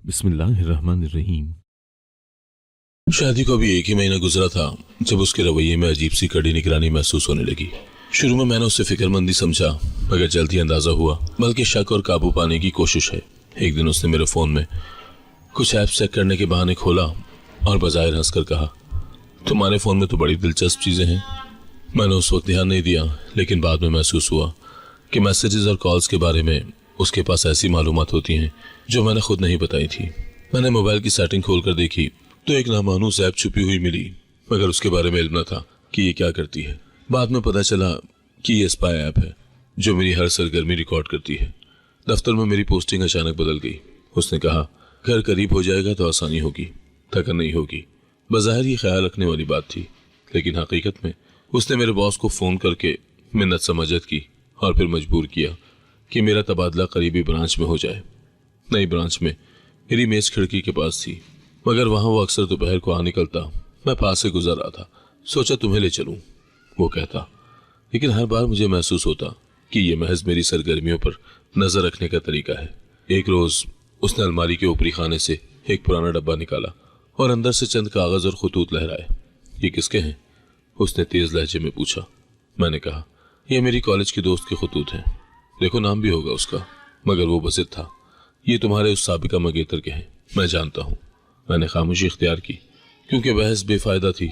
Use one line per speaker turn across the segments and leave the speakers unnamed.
बिस्मिल्लाहिर्रहमानिर्रहीम।
शादी को अभी एक ही महीना गुजरा था जब उसके रवैये में अजीब सी कड़ी निगरानी महसूस होने लगी। शुरू में मैंने उससे फिक्रमंदी समझा, मगर जल्द ही अंदाजा हुआ बल्कि शक और काबू पाने की कोशिश है। एक दिन उसने मेरे फोन में कुछ ऐप्स चेक करने के बहाने खोला और बजाय हंसकर कहा, तुम्हारे फोन में तो बड़ी दिलचस्प चीजें हैं। मैंने उस वक्त ध्यान नहीं दिया, लेकिन बाद में महसूस हुआ कि मैसेजेस और कॉल्स के बारे में उसके पास ऐसी मालूमात होती हैं जो मैंने खुद नहीं बताई थी। मैंने मोबाइल की सेटिंग खोलकर देखी तो एक नामानूस ऐप छुपी हुई मिली, मगर उसके बारे में इल्म न था कि ये क्या करती है। बाद में पता चला कि ये स्पाई ऐप है जो मेरी हर सरगर्मी रिकॉर्ड करती है। दफ्तर में मेरी पोस्टिंग अचानक बदल गई। उसने कहा, घर करीब हो जाएगा तो आसानी होगी, थकन नहीं होगी। बज़ाहिर ये ख्याल रखने वाली बात थी, लेकिन हकीकत में उसने मेरे बॉस को फ़ोन करके मिन्नत समझत की और फिर मजबूर किया कि मेरा तबादला करीबी ब्रांच में हो जाए। नई ब्रांच में मेरी मेज खिड़की के पास थी, मगर वहाँ वो अक्सर दोपहर को आ निकलता। मैं पास से गुजर रहा था, सोचा तुम्हें ले चलूं, वो कहता। लेकिन हर बार मुझे महसूस होता कि ये महज मेरी सरगर्मियों पर नजर रखने का तरीका है। एक रोज उसने अलमारी के ऊपरी खाने से एक पुराना डब्बा निकाला और अंदर से चंद कागज और खतूत लहराए। ये किसके हैं? उसने तेज लहजे में पूछा। मैंने कहा, ये मेरी कॉलेज के दोस्त के खतूत हैं। देखो, नाम भी होगा उसका, मगर वो बसित था। ये तुम्हारे उस साबिका मंगेतर के हैं, मैं जानता हूँ। मैंने खामोशी इख्तियार की, क्योंकि बहस बेफायदा थी।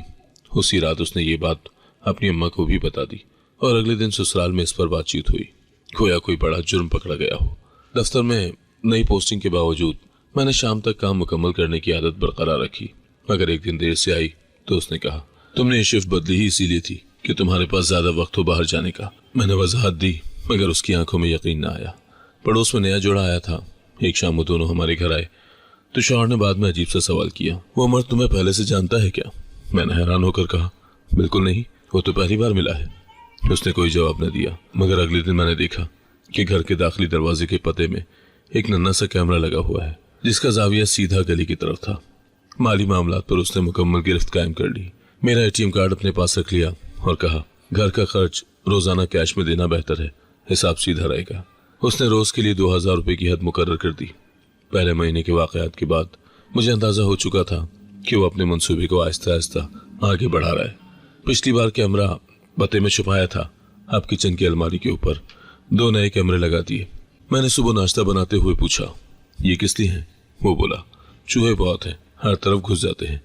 उसी रात उसने ये बात अपनी अम्मा को भी बता दी और अगले दिन ससुराल में इस पर बातचीत हुई, खोया कोई बड़ा जुर्म पकड़ा गया हो। दफ्तर में नई पोस्टिंग के बावजूद मैंने शाम तक काम मुकम्मल करने की आदत बरकरार रखी, मगर एक दिन देर से आई तो उसने कहा, तुमने ये शिफ्ट बदली ही इसीलिए थी कि तुम्हारे पास ज्यादा वक्त हो बाहर जाने का। मैंने वजाहत दी, मगर उसकी आंखों में यकीन न आया। पड़ोस में नया जोड़ा आया था। एक शाम वो दोनों हमारे घर आए तो शौहर ने बाद में अजीब सा सवाल किया, वो मर्द तुम्हें पहले से जानता है क्या? मैंने हैरान होकर कहा, बिल्कुल नहीं, वो तो पहली बार मिला है। उसने कोई जवाब न दिया, मगर अगले दिन मैंने देखा कि घर के दाखिली दरवाजे के पते में एक नन्हा सा कैमरा लगा हुआ है, जिसका जाविया सीधा गली की तरफ था। माली मामलात पर उसने मुकम्मल गिरफ्त कायम कर ली। मेरा एटीएम कार्ड अपने पास रख लिया और कहा, घर का खर्च रोजाना कैश में देना बेहतर है, हिसाब सीधा रहेगा। उसने रोज के लिए 2000 रुपए की हद मुकर्रर कर दी। पहले महीने के वाकयात के बाद मुझे अंदाजा हो चुका था कि वो अपने मंसूबे को आहिस्ता आहिस्ता आगे बढ़ा रहा है। पिछली बार कैमरा पते में छुपाया था, अब किचन की अलमारी के ऊपर 2 नए कैमरे लगा दिए। मैंने सुबह नाश्ता बनाते हुए पूछा, ये किस लिए हैं? वो बोला, चूहे बहुत हैं, हर तरफ घुस जाते हैं।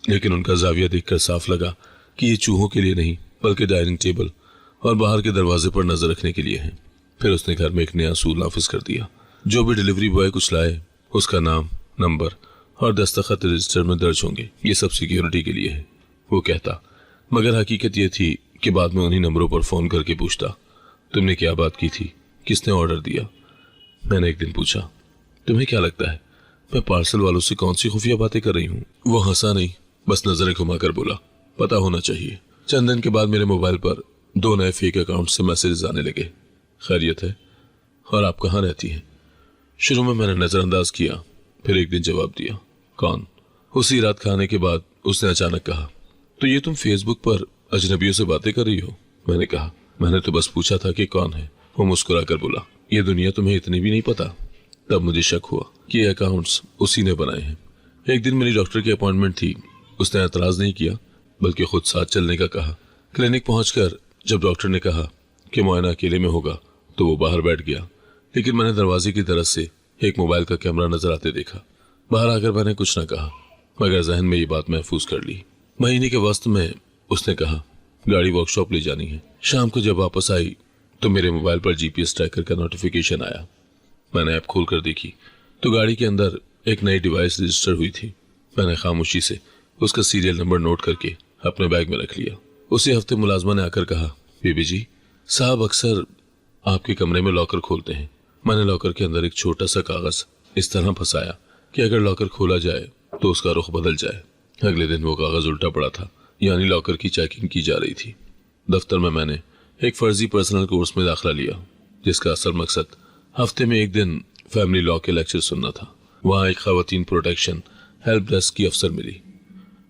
लेकिन उनका जाविया देखकर साफ लगा कि ये चूहों के लिए नहीं, बल्कि डाइनिंग टेबल और बाहर के दरवाजे पर नजर रखने के लिए है। फिर उसने घर में एक नया असूल नाफिज कर दिया, जो भी डिलीवरी बॉय कुछ लाए उसका नाम, नंबर और दस्तखत रजिस्टर में दर्ज होंगे। ये सब सिक्योरिटी के लिए है, वो कहता। मगर हकीकत ये थी कि बाद में उन्हीं नंबरों पर फोन करके पूछता, तुमने क्या बात की थी, किसने ऑर्डर दिया? मैंने एक दिन पूछा, तुम्हें क्या लगता है मैं पार्सल वालों से कौन सी खुफिया बातें कर रही हूँ? वो हंसा नहीं, बस नजरें घुमाकर बोला, पता होना चाहिए। चंद दिन के बाद मेरे मोबाइल पर 2 नए फेक अकाउंट से मैसेज आने लगे, खैरियत है और आप कहाँ रहती हैं? शुरू में मैंने नजरअंदाज किया, फिर एक दिन जवाब दिया, कौन? उसी रात खाने के बाद उसने अचानक कहा, तो ये तुम फेसबुक पर अजनबियों से बातें कर रही हो? मैंने कहा, मैंने तो बस पूछा था कि कौन है। वो मुस्कुराकर बोला, ये दुनिया तुम्हें इतनी भी नहीं पता? तब मुझे शक हुआ कि ये अकाउंट्स उसी ने बनाए हैं। एक दिन मेरी डॉक्टर की अपॉइंटमेंट थी। उसने एतराज नहीं किया, बल्कि खुद साथ चलने का कहा। क्लिनिक पहुंचकर जब डॉक्टर ने कहा कि मुआयना अकेले में होगा तो वो बाहर बैठ गया, लेकिन मैंने दरवाजे की तरफ से एक मोबाइल का कैमरा नजर आते देखा। बाहर आकर मैंने कुछ न कहा, मगर जहन में ये बात महफूज कर ली। महीने के वस्त में उसने कहा, गाड़ी वर्कशॉप ले जानी है। शाम को जब वापस आई तो मेरे मोबाइल पर जीपीएस ट्रैकर का नोटिफिकेशन आया। मैंने ऐप खोल कर देखी तो गाड़ी के अंदर एक नई डिवाइस रजिस्टर हुई थी। मैंने खामोशी से उसका सीरियल नंबर नोट करके अपने बैग में रख लिया। उसी हफ्ते मुलाजमा ने आकर कहा, बीबी जी, साहब अक्सर आपके कमरे में लॉकर खोलते हैं। मैंने लॉकर के अंदर एक छोटा सा कागज इस तरह फंसाया कि अगर लॉकर खोला जाए तो उसका रुख बदल जाए। अगले दिन वो कागज उल्टा पड़ा था, यानी लॉकर की चेकिंग की जा रही थी। दफ्तर में मैंने एक फर्जी पर्सनल कोर्स में दाखिला लिया, जिसका असल मकसद हफ्ते में एक दिन फैमिली लॉ के लेक्चर सुनना था। वहाँ एक खवातीन प्रोटेक्शन हेल्प डेस्क की अफसर मिली।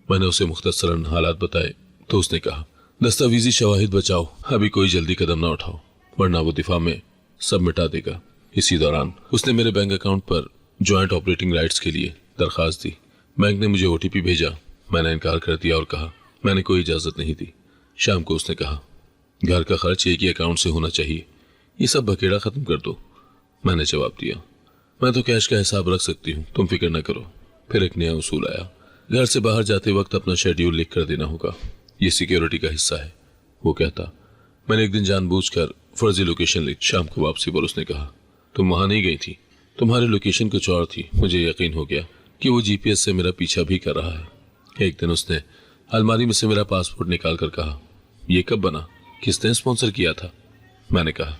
मैंने उसे मुख्तसरन हालात बताए तो उसने कहा, दस्तावेजी शवाहिद बचाओ, अभी कोई जल्दी कदम ना उठाओ, वरना वो दिफा में सब मिटा देगा। इसी दौरान उसने मेरे बैंक अकाउंट पर ज्वाइंट ऑपरेटिंग राइट्स के लिए दरखास्त दी। बैंक ने मुझे ओटीपी भेजा। मैंने इनकार कर दिया और कहा मैंने कोई इजाज़त नहीं दी। शाम को उसने कहा घर का खर्च एक ही अकाउंट से होना चाहिए, ये सब बकेड़ा ख़त्म कर दो। मैंने जवाब दिया मैं तो कैश का हिसाब रख सकती हूँ, तुम फिक्र न करो। फिर एक नया उसूल आया, घर से बाहर जाते वक्त अपना शेड्यूल लिख कर देना होगा, ये सिक्योरिटी का हिस्सा है। वो कहता मैंने एक दिन जानबूझकर फर्जी लोकेशन लिख। शाम को वापसी पर उसने कहा तुम वहां नहीं गई थी, तुम्हारी लोकेशन कुछ और थी। मुझे यकीन हो गया कि वो जीपीएस से मेरा पीछा भी कर रहा है। एक दिन उसने अलमारी में से मेरा पासपोर्ट निकाल कर कहा ये कब बना, किसने स्पॉन्सर किया था? मैंने कहा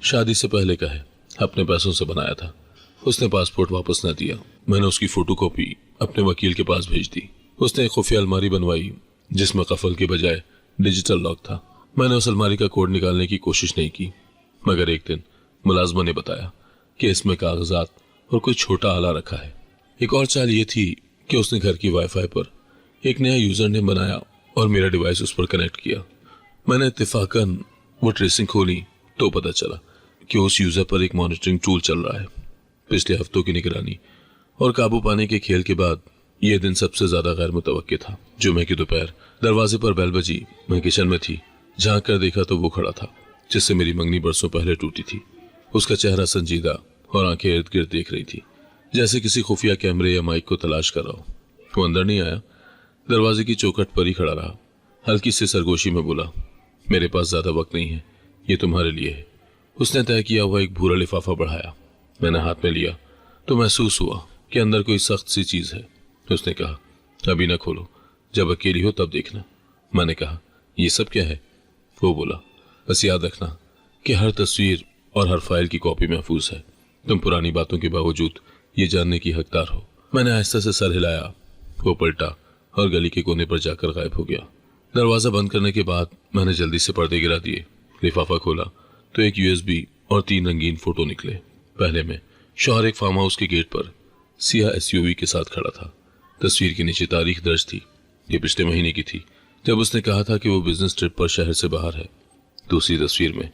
शादी से पहले का है, अपने पैसों से बनाया था। उसने पासपोर्ट वापस न दिया। मैंने उसकी फोटोकॉपी अपने वकील के पास भेज दी। उसने एक खुफिया अलमारी बनवाई जिसमें कफल के बजाय डिजिटल लॉक था। मैंने उस अलमारी का कोड निकालने की कोशिश नहीं की, मगर एक दिन मुलाजमा ने बताया कि इसमें कागजात और कोई छोटा आला रखा है। एक और चाल ये थी कि उसने घर की वाईफाई पर एक नया यूजर नेम बनाया और मेरा डिवाइस उस पर कनेक्ट किया। मैंने इत्तेफाकन वो ट्रेसिंग खोली तो पता चला कि उस यूजर पर एक मॉनिटरिंग टूल चल रहा है। पिछले हफ्तों की निगरानी और काबू पाने के खेल के बाद यह दिन सबसे ज्यादा गैर मुतवक्किल था। जुमे की दोपहर दरवाजे पर बेल बजी। मैं किचन में थी, झांक कर देखा तो वो खड़ा था जिससे मेरी मंगनी बरसों पहले टूटी थी। उसका चेहरा संजीदा और आंखें इर्द गिर्द देख रही थी, जैसे किसी खुफिया कैमरे या माइक को तलाश कर रहा हो। वो अंदर नहीं आया, दरवाजे की चौखट पर ही खड़ा रहा। हल्की सी सरगोशी में बोला मेरे पास ज्यादा वक्त नहीं है, ये तुम्हारे लिए है। उसने तय किया हुआ एक भूरा लिफाफा बढ़ाया। मैंने हाथ में लिया तो महसूस हुआ कि अंदर कोई सख्त सी चीज है। उसने कहा अभी ना खोलो, जब अकेली हो तब देखना। मैंने कहा ये सब क्या है? वो बोला बस याद रखना कि हर तस्वीर और हर फाइल की कॉपी महफूज है। तुम पुरानी बातों के बावजूद ये जानने की हकदार हो। मैंने आहिस्ता से सर हिलाया। वो पलटा और गली के कोने पर जाकर गायब हो गया। दरवाजा बंद करने के बाद मैंने जल्दी से पर्दे गिरा दिए। लिफाफा खोला तो एक यूएसबी और 3 रंगीन फोटो निकले। पहले में शौहर एक फार्म हाउस के गेट पर सिया एसयूवी के साथ खड़ा था। तस्वीर के नीचे तारीख दर्ज थी। ये पिछले महीने की थी जब उसने कहा था कि वो बिजनेस ट्रिप पर शहर से बाहर है। दूसरी तस्वीर में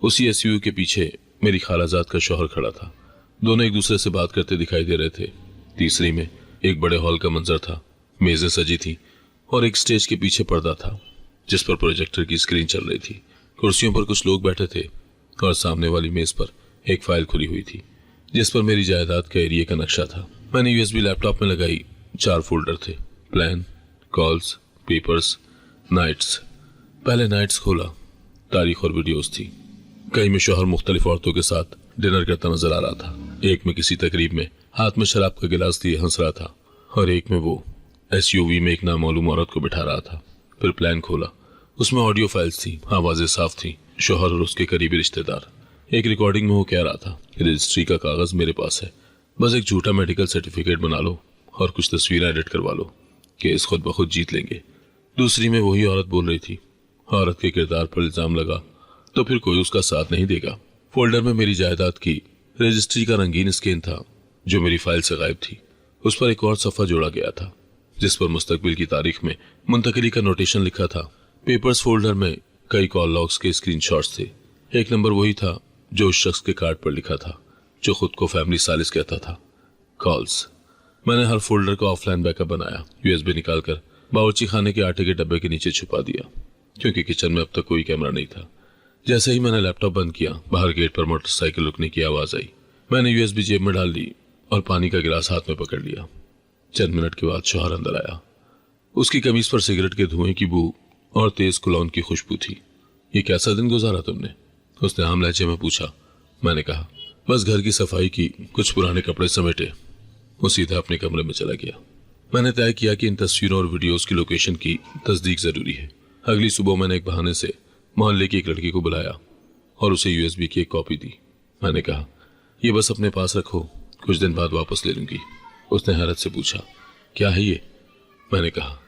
उसी एसयूवी के पीछे मेरी खालाजाद का शौहर खड़ा था। दोनों एक दूसरे से बात करते दिखाई दे रहे थे। तीसरी में एक बड़े हॉल का मंजर था। मेजें सजी थी और एक स्टेज के पीछे पर्दा था जिस पर प्रोजेक्टर की स्क्रीन चल रही थी। कुर्सियों पर कुछ लोग बैठे थे और सामने वाली मेज पर एक फाइल खुली हुई थी जिस पर मेरी जायदाद के एरिया का नक्शा था। मैंने यूएसबी लैपटॉप में लगाई। 4 फोल्डर थे, प्लान, कॉल्स, पेपर्स, नाइट्स। पहले नाइट्स खोला, तारीख और वीडियोस थी। कई में शौहर मुख्तलिफ औरतों के साथ डिनर करता नजर आ रहा था। एक में किसी तकरीब में हाथ में शराब का गिलास लिए हंस रहा था और एक में वो एसयूवी में एक नामालूम औरत को बिठा रहा था। फिर प्लान खोला, उसमें ऑडियो फाइल्स थी, आवाजें साफ थी। शौहर और उसके करीबी रिश्तेदार। एक रिकॉर्डिंग में वो कह रहा था रजिस्ट्री का कागज मेरे पास है, बस एक झूठा मेडिकल सर्टिफिकेट बना लो और कुछ तस्वीरें एडिट करवा लो, केस खुद ब खुद जीत लेंगे। दूसरी में वही औरत बोल रही थी, औरत के किरदार पर इल्जाम लगा तो फिर कोई उसका साथ नहीं देगा। फोल्डर में मेरी जायदाद की रजिस्ट्री का रंगीन स्कैन था जो मेरी फाइल से गायब थी। उस पर एक और सफा जोड़ा गया था जिस पर मुस्तकबिल की तारीख में मुंतकिली का नोटेशन लिखा था। पेपर्स फोल्डर में कई कॉल लॉग्स के स्क्रीनशॉट्स थे। एक नंबर वही था जो उस शख्स के कार्ड पर लिखा था जो खुद को फैमिली सालिस कहता था। कॉल्स। मैंने हर फोल्डर का ऑफलाइन बैकअप बनाया। यूएसबी निकालकर बावर्ची खाने के आटे के डब्बे के नीचे छुपा दिया क्योंकि किचन में अब तक कोई कैमरा नहीं था। जैसे ही मैंने लैपटॉप बंद किया, बाहर गेट पर मोटरसाइकिल रुकने की आवाज आई। मैंने यूएसबी जेब में डाल ली और पानी का गिलास हाथ में पकड़ लिया। चंद मिनट के बाद शौहर अंदर आया। उसकी कमीज पर सिगरेट के धुएं की बू और तेज कुलौन की खुशबू थी। ये कैसा दिन गुजारा तुमने? उसने आम लहजे में पूछा। मैंने कहा बस घर की सफाई की, कुछ पुराने कपड़े समेटे। वो सीधा अपने कमरे में चला गया। मैंने तय किया कि इन तस्वीरों और वीडियोस की लोकेशन की तस्दीक जरूरी है। अगली सुबह मैंने एक बहाने से मोहल्ले की एक लड़की को बुलाया और उसे यूएसबी की एक कॉपी दी। मैंने कहा ये बस अपने पास रखो, कुछ दिन बाद वापस ले लूंगी। उसने हैरत से पूछा क्या है ये? मैंने कहा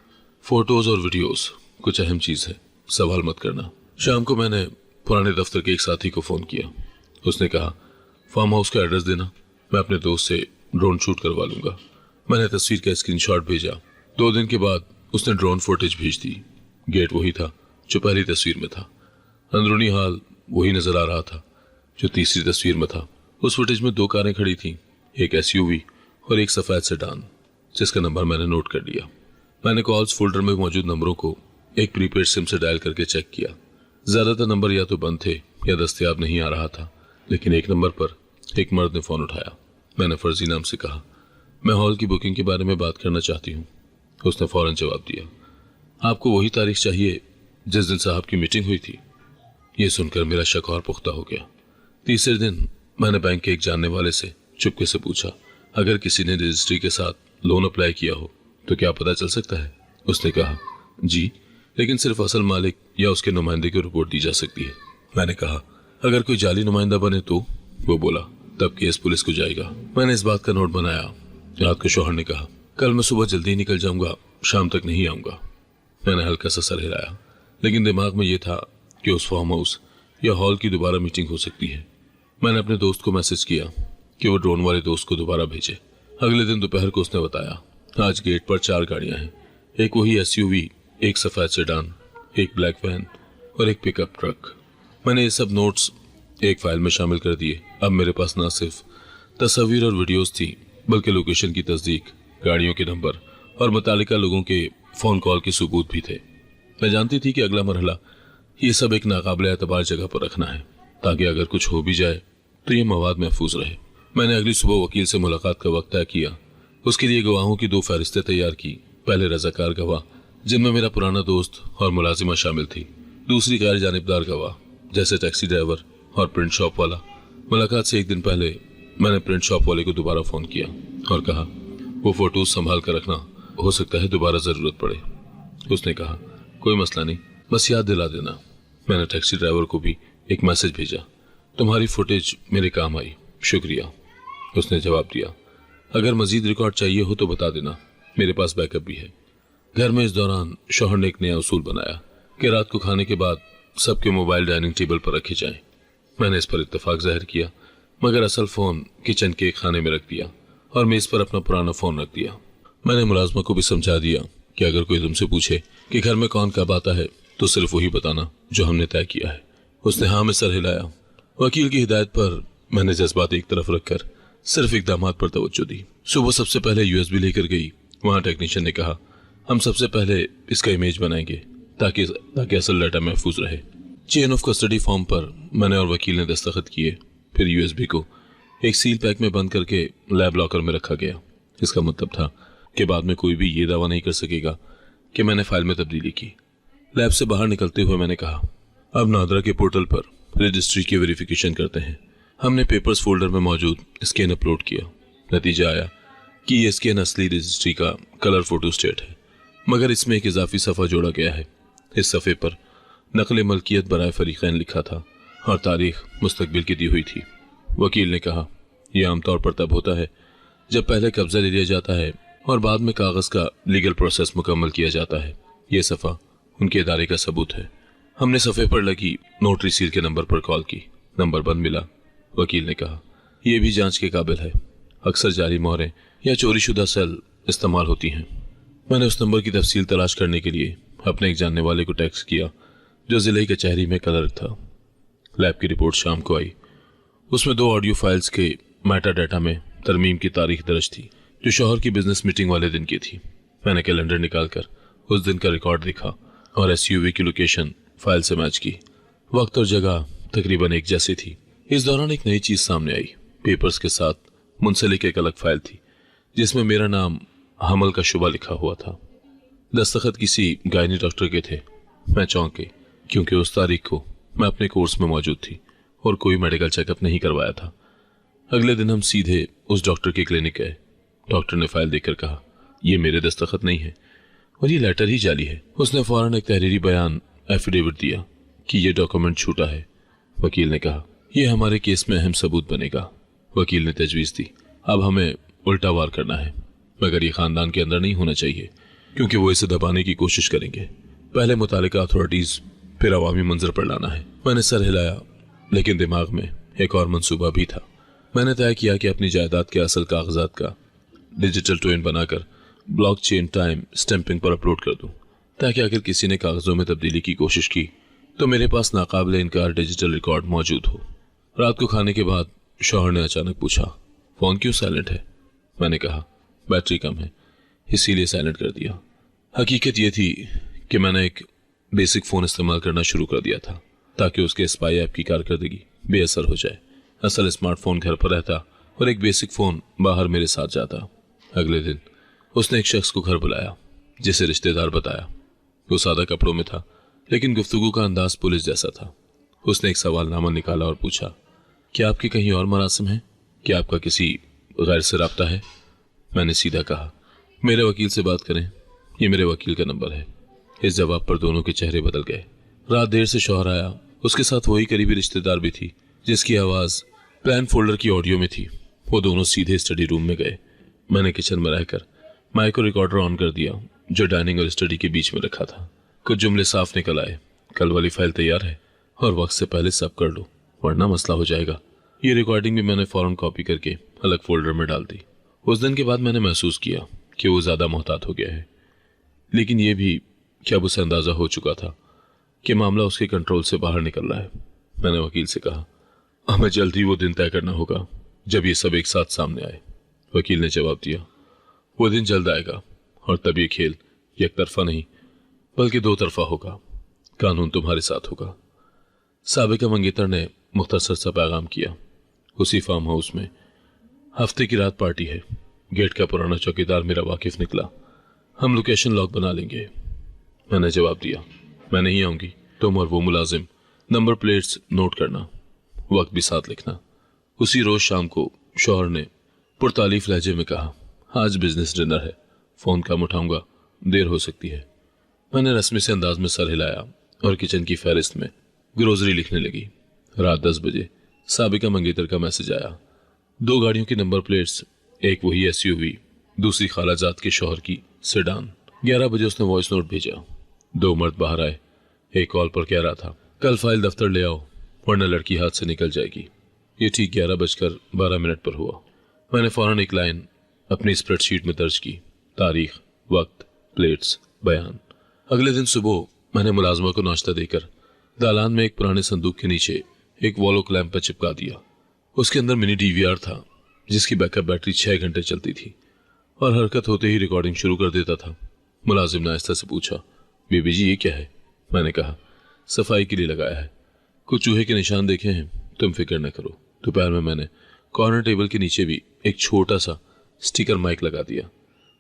फोटोज और वीडियोस, कुछ अहम चीज है, सवाल मत करना। शाम को मैंने पुराने दफ्तर के एक साथी को फोन किया। उसने कहा फार्म हाउस का एड्रेस देना, मैं अपने दोस्त से ड्रोन शूट करवा लूंगा। मैंने तस्वीर का स्क्रीनशॉट भेजा। 2 दिन के बाद उसने ड्रोन फुटेज भेज दी। गेट वही था जो पहली तस्वीर में था। अंदरूनी हाल वही नजर आ रहा था जो तीसरी तस्वीर में था। उस फुटेज में 2 कारें खड़ी थी, एक एसयूवी और एक सफ़ेद सेडान जिसका नंबर मैंने नोट कर लिया। मैंने कॉल्स फोल्डर में मौजूद नंबरों को एक प्रीपेड सिम से डायल करके चेक किया। ज़्यादातर नंबर या तो बंद थे या दस्तयाब नहीं आ रहा था, लेकिन एक नंबर पर एक मर्द ने फ़ोन उठाया। मैंने फर्जी नाम से कहा, मैं हॉल की बुकिंग के बारे में बात करना चाहती हूँ। उसने फ़ौरन जवाब दिया, आपको वही तारीख चाहिए जिस दिन साहब की मीटिंग हुई थी। ये सुनकर मेरा शक और पुख्ता हो गया। तीसरे दिन मैंने बैंक के एक जानने वाले से चुपके से पूछा, अगर किसी ने रजिस्ट्री के साथ लोन अप्लाई किया हो तो क्या पता चल सकता है? उसने कहा, जी, लेकिन सिर्फ असल मालिक या उसके नुमाइंदे की रिपोर्ट दी जा सकती है। मैंने कहा, अगर कोई जाली नुमाइंदा बने तो? वो बोला, तब केस पुलिस को जाएगा। मैंने इस बात का नोट बनाया। रात को शौहर ने कहा, कल मैं सुबह जल्दी निकल जाऊंगा, शाम तक नहीं आऊंगा। मैंने हल्का सा सर हिलाया, लेकिन दिमाग में यह था कि उस फार्म हाउस या हॉल की दोबारा मीटिंग हो सकती है। मैंने अपने दोस्त को मैसेज किया कि वो ड्रोन वाले दोस्त को दोबारा भेजे। अगले दिन दोपहर को उसने बताया, आज गेट पर 4 गाड़ियां हैं, एक वही SUV, एक सफ़ेद सेडान, एक ब्लैक वैन और एक पिकअप ट्रक। मैंने ये सब नोट्स एक फाइल में शामिल कर दिए। अब मेरे पास ना सिर्फ तस्वीर और वीडियोस थी, बल्कि लोकेशन की तस्दीक, गाड़ियों के नंबर और मुतालिका लोगों के फ़ोन कॉल के सबूत भी थे। मैं जानती थी कि अगला मरहला ये सब एक नाकाबिल एतबार जगह पर रखना है, ताकि अगर कुछ हो भी जाए तो ये मवाद महफूज रहे। मैंने अगली सुबह वकील से मुलाकात का वक्त तय किया। उसके लिए गवाहों की 2 फहरिस्तें तैयार की। पहले रजाकार गवाह, जिनमें मेरा पुराना दोस्त और मुलाजिमा शामिल थी। दूसरी गैर जानिबदार गवाह, जैसे टैक्सी ड्राइवर और प्रिंट शॉप वाला। मुलाकात से एक दिन पहले मैंने प्रिंट शॉप वाले को दोबारा फ़ोन किया और कहा, वो फ़ोटोज संभाल कर रखना, हो सकता है दोबारा ज़रूरत पड़े। उसने कहा, कोई मसला नहीं, बस याद दिला देना। मैंने टैक्सी ड्राइवर को भी एक मैसेज भेजा, तुम्हारी फुटेज मेरे काम आई, शुक्रिया। उसने जवाब दिया, अगर मजीद रिकॉर्ड चाहिए हो तो बता देना, मेरे पास बैकअप भी है। घर में इस दौरान शौहर ने एक नया उसूल बनाया कि रात को खाने के बाद सबके मोबाइल डाइनिंग टेबल पर रखे जाएं। मैंने इस पर इत्तेफाक जाहिर किया, मगर असल फ़ोन किचन के एक खाने में रख दिया और मेज़ पर अपना पुराना फ़ोन रख दिया। मैंने मुलाजमा को भी समझा दिया कि अगर कोई तुमसे पूछे कि घर में कौन कब आता है तो सिर्फ वही बताना जो हमने तय किया है। उसने हाँ में सर हिलाया। वकील की हिदायत पर मैंने जज्बात एक तरफ रखकर सिर्फ इकदामात पर तवज्जो दी। सुबह सबसे पहले USB लेकर गई। वहाँ टेक्नीशियन ने कहा, हम सबसे पहले इसका इमेज बनाएंगे ताकि असल डाटा महफूज रहे। चेन ऑफ कस्टडी फॉर्म पर मैंने और वकील ने दस्तखत किए। फिर USB को एक सील पैक में बंद करके लैब लॉकर में रखा गया। इसका मतलब था कि बाद में कोई भी ये दावा नहीं कर सकेगा कि मैंने फाइल में तब्दीली की। लैब से बाहर निकलते हुए मैंने कहा, अब नादरा के पोर्टल पर रजिस्ट्री की वेरिफिकेशन करते हैं। हमने पेपर्स फोल्डर में मौजूद स्कैन अपलोड किया। नतीजा आया कि ये स्कैन असली रजिस्ट्री का कलर फोटो स्टेट है, मगर इसमें एक इजाफी सफ़ा जोड़ा गया है। इस सफ़े पर नकल मलकियत बराए फरीक़ैन लिखा था और तारीख मुस्तकबिल की दी हुई थी। वकील ने कहा, यह आमतौर पर तब होता है जब पहले कब्जा ले लिया जाता है और बाद में कागज़ का लीगल प्रोसेस मुकम्मल किया जाता है। ये सफ़ा उनके इदारे का सबूत है। हमने सफ़े पर लगी नोटरी सील के नंबर पर कॉल की। नंबर बंद मिला। वकील ने कहा, यह भी जांच के काबिल है। अक्सर जाली मोहरें या चोरीशुदा सेल इस्तेमाल होती हैं। मैंने उस नंबर की तफसील तलाश करने के लिए अपने एक जानने वाले को टेक्स्ट किया जो ज़िले कचहरी में क्लर्क था। लैब की रिपोर्ट शाम को आई। उसमें 2 ऑडियो फाइल्स के मेटा डाटा में तरमीम की तारीख दर्ज थी जो शौहर की बिजनेस मीटिंग वाले दिन की थी। मैंने कैलेंडर निकालकर उस दिन का रिकॉर्ड देखा और SUV की लोकेशन फाइल से मैच की। वक्त और जगह तकरीबन एक जैसी थी। इस दौरान एक नई चीज़ सामने आई। पेपर्स के साथ मुंसलिक एक अलग फाइल थी जिसमें मेरा नाम हमल का शुबा लिखा हुआ था। दस्तखत किसी गायनी डॉक्टर के थे। मैं चौंक गई क्योंकि उस तारीख को मैं अपने कोर्स में मौजूद थी और कोई मेडिकल चेकअप नहीं करवाया था। अगले दिन हम सीधे उस डॉक्टर के क्लिनिक गए। डॉक्टर ने फाइल देखकर कहा, यह मेरे दस्तखत नहीं है और ये लेटर ही जाली है। उसने फौरन एक तहरीरी बयान एफिडेविट दिया कि यह डॉक्यूमेंट छूटा है। वकील ने कहा, यह हमारे केस में अहम सबूत बनेगा। वकील ने तजवीज़ दी, अब हमें उल्टा वार करना है, मगर ये ख़ानदान के अंदर नहीं होना चाहिए क्योंकि वो इसे दबाने की कोशिश करेंगे। पहले मुतालिका अथॉरिटीज़, फिर अवामी मंजर पर लाना है। मैंने सर हिलाया, लेकिन दिमाग में एक और मंसूबा भी था। मैंने तय किया कि अपनी जायदाद के असल कागजात का डिजिटल ट्विन बनाकर ब्लॉकचेन टाइम स्टैंपिंग पर अपलोड कर दूं, ताकि अगर किसी ने कागजों में तब्दीली की कोशिश की तो मेरे पास नाकाबिले इनकार डिजिटल रिकॉर्ड मौजूद हो। रात को खाने के बाद शौहर ने अचानक पूछा, फ़ोन क्यों साइलेंट है? मैंने कहा। बैटरी कम है, इसीलिए साइलेंट कर दिया। हकीकत यह थी कि मैंने एक बेसिक फ़ोन इस्तेमाल करना शुरू कर दिया था ताकि उसके स्पाई ऐप की कारकर्दगी बेअसर हो जाए। असल स्मार्टफोन घर पर रहता और एक बेसिक फ़ोन बाहर मेरे साथ जाता। अगले दिन उसने एक शख्स को घर बुलाया जिसे रिश्तेदार बताया। वो सादा कपड़ों में था लेकिन गुफ्तगू का अंदाज पुलिस जैसा था। उसने एक सवालनामा निकाला और पूछा, क्या आपके कहीं और मरासिम हैं? क्या आपका किसी गैर से राब्ता है? मैंने सीधा कहा, मेरे वकील से बात करें, ये मेरे वकील का नंबर है। इस जवाब पर दोनों के चेहरे बदल गए। रात देर से शौहर आया, उसके साथ वही करीबी रिश्तेदार भी थी जिसकी आवाज़ प्लान फोल्डर की ऑडियो में थी। वो दोनों सीधे स्टडी रूम में गए। मैंने किचन में रहकर माइक्रो रिकॉर्डर ऑन कर दिया जो डाइनिंग और स्टडी के बीच में रखा था। कुछ जुमले साफ निकल आए, कल वाली फाइल तैयार है और वक्त से पहले सब कर लो वरना मसला हो जाएगा। ये रिकॉर्डिंग भी मैंने फौरन कॉपी करके अलग फोल्डर में डाल दी। उस दिन के बाद मैंने महसूस किया कि वो ज़्यादा मोहतात हो गया है, लेकिन ये भी कि अब उसे अंदाज़ा हो चुका था कि मामला उसके कंट्रोल से बाहर निकल रहा है। मैंने वकील से कहा, हमें जल्द ही वो दिन तय करना होगा जब ये सब एक साथ सामने आए। वकील ने जवाब दिया, वो दिन जल्द आएगा और तब ये खेल एक तरफा नहीं बल्कि दो तरफा होगा। कानून तुम्हारे साथ होगा। साबिका मंगेतर ने मुख्तसर सा पैगाम किया। उसी फार्म हाउस में हफ्ते की रात पार्टी है। गेट का पुराना चौकीदार मेरा वाकिफ निकला। हम लोकेशन लॉक बना लेंगे। मैंने जवाब दिया, मैं नहीं आऊंगी। तुम और वो मुलाजिम नंबर प्लेट्स नोट करना, वक्त भी साथ लिखना। उसी रोज शाम को शौहर ने पुरतालीफ लहजे में कहा, आज बिजनेस डिनर है, फोन कम उठाऊंगा, देर हो सकती है। मैंने रस्मी से अंदाज में सर हिलाया और किचन की फहरिस्त में ग्रोसरी लिखने लगी। रात 10 बजे साबिका मंगेतर का मैसेज आया। 2 गाड़ियों की नंबर प्लेट्स, एक वही एसयूवी, दूसरी खालाजाद के शौहर की सेडान। 11 बजे उसने वॉइस नोट भेजा। 2 मर्द बाहर आए। एक कॉल पर कह रहा था, कल फाइल दफ्तर ले आओ वरना लड़की हाथ से निकल जाएगी। ये ठीक 11:12 पर हुआ। मैंने फौरन एक लाइन अपनी स्प्रेडशीट में दर्ज की, तारीख, वक्त, प्लेट्स, बयान। अगले दिन सुबह मैंने मुलाजमा को नाश्ता देकर दालान में एक पुराने संदूक के नीचे एक वॉलो क्लैंप पर चिपका दिया। उसके अंदर मिनी डीवीआर था जिसकी बैकअप बैटरी 6 घंटे चलती थी और हरकत होते ही रिकॉर्डिंग शुरू कर देता था। मुलाजिम ने आहिस्ता से पूछा, बीबी जी ये क्या है? मैंने कहा, सफाई के लिए लगाया है, कुछ चूहे के निशान देखे हैं, तुम फिक्र न करो। दोपहर में मैंने कॉर्नर टेबल के नीचे भी एक छोटा सा स्टिकर माइक लगा दिया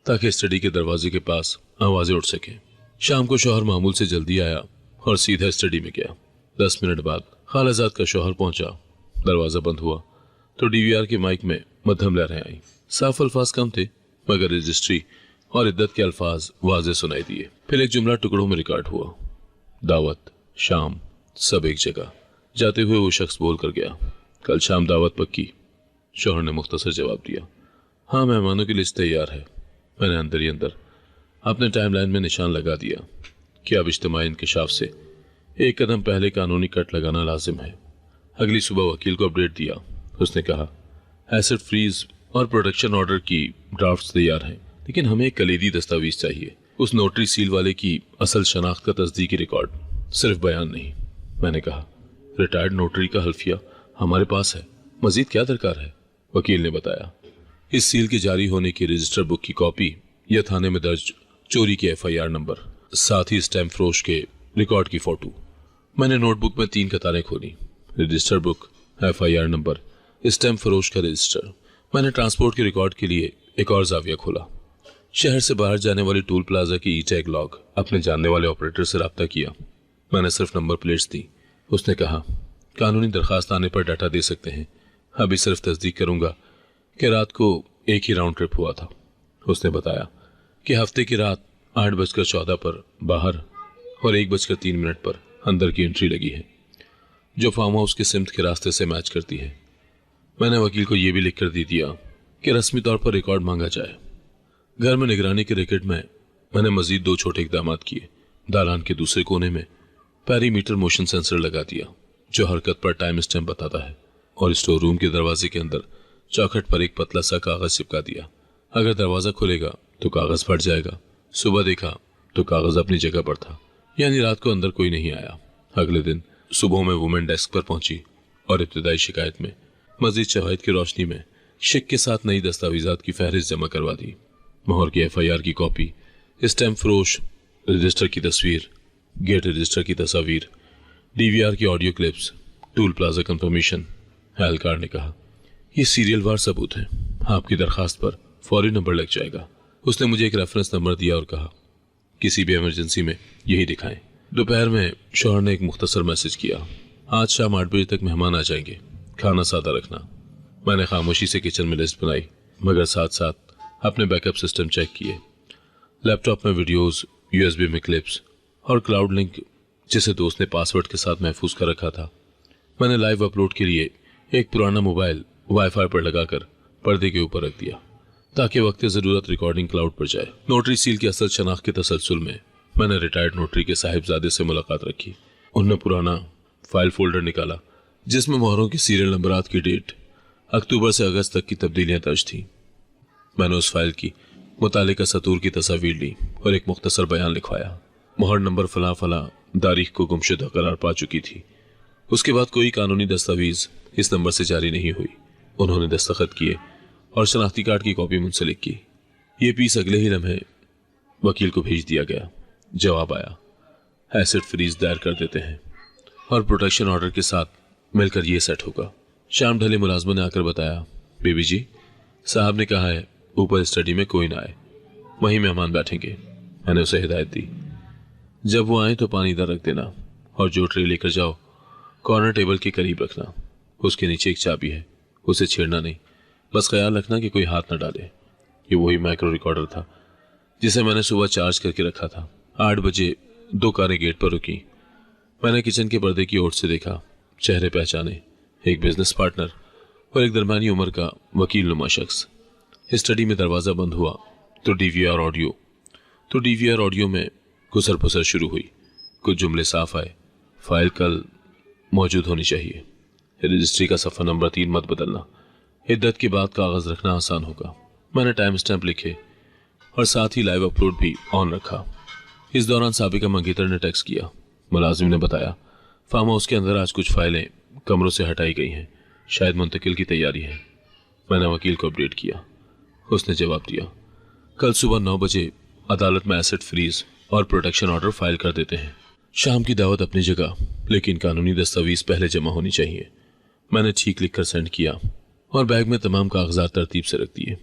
ताकि स्टडी के दरवाजे के पास आवाजें उठ सके। शाम को शौहर मामूल से जल्दी आया और सीधा स्टडी में गया। 10 मिनट बाद खालाजाद का शौहर पहुंचा। दरवाजा बंद हुआ तो डीवीआर के माइक में मध्यम लहरें आई। साफ अल्फाज कम थे मगर रजिस्ट्री और इद्दत के अल्फाज वाज़े सुनाई दिए। फिर एक जुमला टुकड़ों में रिकॉर्ड हुआ, दावत, शाम, सब एक जगह। जाते हुए वो शख्स बोल कर गया, कल शाम दावत पक्की? शौहर ने मुख्तसर जवाब दिया, हाँ मेहमानों की लिस्ट तैयार है। मैंने अंदर ही अंदर अपने टाइमलाइन में निशान लगा दिया कि अब इज्तिमाई इंकिशाफ से एक कदम पहले कानूनी कट लगाना लाजिम है। अगली सुबह वकील को अपडेट दिया। उसने कहा, एसेट फ्रीज और प्रोटेक्शन ऑर्डर की ड्राफ्ट्स तैयार हैं, लेकिन हमें एक कलीदी दस्तावेज चाहिए, उस नोटरी सील वाले की असल शनाख्त का तस्दीकी रिकॉर्ड, सिर्फ बयान नहीं। मैंने कहा, रिटायर्ड नोटरी का हल्फिया हमारे पास है, मजीद क्या दरकार है? वकील ने बताया, इस सील के जारी होने की रजिस्टर बुक की कॉपी या थाने में दर्ज चोरी की FIR नंबर, साथ ही स्टैम्प फरोश के रिकॉर्ड की फोटो। मैंने नोटबुक में 3 कतारें खोली, register book, FIR number, stamp फरोश का रजिस्टर। मैंने ट्रांसपोर्ट के रिकॉर्ड के लिए एक और जाविया खोला। शहर से बाहर जाने वाली टूल प्लाजा की ई-टैग लॉग अपने जानने वाले ऑपरेटर से रब्ता किया। मैंने सिर्फ नंबर प्लेट्स दी। उसने कहा, कानूनी दरखास्त आने पर डाटा दे सकते हैं, अभी सिर्फ तस्दीक करूंगा कि रात को एक ही राउंड ट्रिप हुआ था। उसने बताया कि हफ्ते की रात 8:14 पर बाहर और 1:03 पर अंदर की एंट्री लगी है जो फार्म हाउस के सिमत के रास्ते से मैच करती है। मैंने वकील को यह भी लिख कर दे दिया कि रस्मी तौर पर रिकॉर्ड मांगा जाए। घर में निगरानी के रैकेट में मैंने मजीद 2 छोटे इकदाम किए। दालान के दूसरे कोने में पेरीमीटर मोशन सेंसर लगा दिया जो हरकत पर टाइम स्टैम्प बताता है, और स्टोर रूम के दरवाजे के अंदर चौखट पर एक पतला सा कागज चिपका दिया। अगर दरवाजा खुलेगा तो कागज फट जाएगा। सुबह देखा तो कागज अपनी जगह पर था, यानी रात को अंदर कोई नहीं आया। अगले दिन सुबह में वुमेन डेस्क पर पहुंची और इब्तिदाई शिकायत में मजीद शवाहिद की रोशनी में शेक के साथ नई दस्तावेजात की फहरिस्त जमा करवा दी। मोहर की FIR की कॉपी, स्टैम्प फरोश, रजिस्टर की तस्वीर, गेट रजिस्टर की तस्वीर, DVR की audio clips, toll plaza confirmation. एहलकार ने कहा, ये सीरियलवार सबूत हैं, आपकी दरखास्त पर फौरी नंबर लग जाएगा। उसने मुझे एक रेफरेंस नंबर दिया और कहा, किसी भी इमरजेंसी में यही दिखाएं। दोपहर में शौहर ने एक मुख्तसर मैसेज किया, आज शाम 8 बजे तक मेहमान आ जाएंगे, खाना सादा रखना। मैंने खामोशी से किचन में लिस्ट बनाई, मगर साथ साथ अपने बैकअप सिस्टम चेक किए। लैपटॉप में वीडियोस, USB में क्लिप्स और क्लाउड लिंक, जिसे दोस्त ने पासवर्ड के साथ महफूज कर रखा था। मैंने लाइव अपलोड के लिए एक पुराना मोबाइल वाईफाई पर लगाकर पर्दे के ऊपर रख दिया, ताकि वक्त ज़रूरत रिकॉर्डिंग क्लाउड पर जाए। नोटरी सील की असल शनाख्त के तसलसल में मैंने रिटायर्ड नोटरी के साहिबजादे से मुलाकात रखी। उन्होंने पुराना फाइल फोल्डर निकाला जिसमें मोहरों की सीरियल नंबरात की डेट अक्टूबर से अगस्त तक की तब्दीलियां दर्ज थी। मैंने उस फाइल की मुतालिका सतूर की तस्वीर ली और एक मुख्तसर बयान लिखवाया। मोहर नंबर फला फला तारीख को गुमशुदा करार पा चुकी थी। उसके बाद कोई कानूनी दस्तावेज इस नंबर से जारी नहीं हुई। उन्होंने दस्तखत किए और शनाख्ती कार्ड की कॉपी मुंसलिक की। ये पीस अगले ही लम्हे वकील को भेज दिया गया। जवाब आया, एसेट फ्रीज दायर कर देते हैं और प्रोटेक्शन ऑर्डर के साथ मिलकर ये सेट होगा। शाम ढले मुलाजमों ने आकर बताया, बीबी जी, साहब ने कहा है ऊपर स्टडी में कोई ना आए, वहीं मेहमान बैठेंगे। मैंने उसे हिदायत दी, जब वो आए तो पानी इधर रख देना और जो ट्रे लेकर जाओ कॉर्नर टेबल के करीब रखना। उसके नीचे एक चाबी है, उसे छेड़ना नहीं, बस ख्याल रखना कि कोई हाथ न डाले। ये वही माइक्रो रिकॉर्डर था जिसे मैंने सुबह चार्ज करके रखा था। 8 बजे 2 कारें गेट पर रुकी। मैंने किचन के पर्दे की ओर से देखा, चेहरे पहचाने, एक बिजनेस पार्टनर और एक दरमियानी उम्र का वकील नुमा शख्स। स्टडी में दरवाज़ा बंद हुआ तो DVR ऑडियो में घुसर पुसर शुरू हुई। कुछ जुमले साफ आए, फाइल कल मौजूद होनी चाहिए, रजिस्ट्री का सफ़ा नंबर 3 मत बदलना, इद्दत के बाद कागज़ रखना आसान होगा। मैंने टाइम स्टैम्प लिखे और साथ ही लाइव अपलोड भी ऑन रखा। इस दौरान साबिका मंगेतर ने टेक्स्ट किया। मुलाजिम ने बताया, फार्म हाउस के अंदर आज कुछ फाइलें कमरों से हटाई गई हैं, शायद मुंतकिल की तैयारी है। मैंने वकील को अपडेट किया। उसने जवाब दिया, कल सुबह 9 बजे अदालत में एसेट फ्रीज और प्रोटेक्शन ऑर्डर फाइल कर देते हैं। शाम की दावत अपनी जगह, लेकिन कानूनी दस्तावेज पहले जमा होनी चाहिए। मैंने ठीक लिखकर सेंड किया और बैग में तमाम कागजात तरतीब से रख दिए।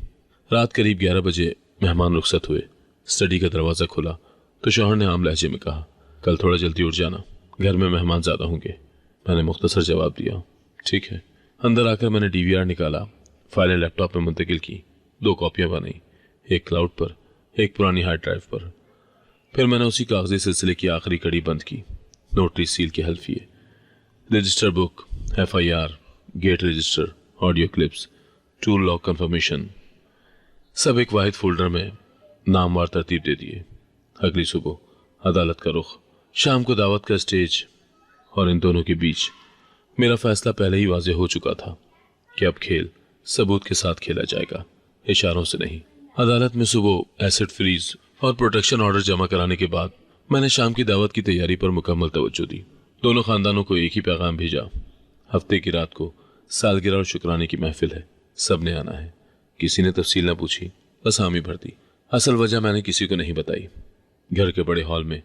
रात करीब 11 बजे मेहमान रुखसत हुए। स्टडी का दरवाज़ा खुला तो शौहर ने आम लहजे में कहा, कल थोड़ा जल्दी उठ जाना, घर में मेहमान ज़्यादा होंगे। मैंने मुख्तसर जवाब दिया, ठीक है। अंदर आकर मैंने DVR निकाला, फाइलें लैपटॉप में मुंतकिल की, 2 कॉपियाँ बनाई, एक क्लाउड पर, एक पुरानी हार्ड ड्राइव पर। फिर मैंने उसी कागजी सिलसिले की आखिरी कड़ी बंद की। नोटरी सील के हल्फिए, register book, FIR, gate register, audio clips, toll lock confirmation, सब एक वाहिद फोल्डर में नामवार तरतीब दे दिए। अगली सुबह अदालत का रुख, शाम को दावत का स्टेज और इन दोनों के बीच मेरा फैसला पहले ही वाज़ेह हो चुका था कि अब खेल सबूत के साथ खेला जाएगा, इशारों से नहीं। अदालत में सुबह एसेट फ्रीज और प्रोटेक्शन ऑर्डर जमा कराने के बाद मैंने शाम की दावत की तैयारी पर मुकम्मल तवज्जो दी। दोनों खानदानों को एक ही पैगाम भेजा, हफ्ते की रात को सालगिरह और शुक्राने की महफिल है, सब ने आना है। किसी ने तफसील न पूछी, बस हामी भर दी। असल वजह मैंने किसी को नहीं बताई। घर के बड़े हॉल में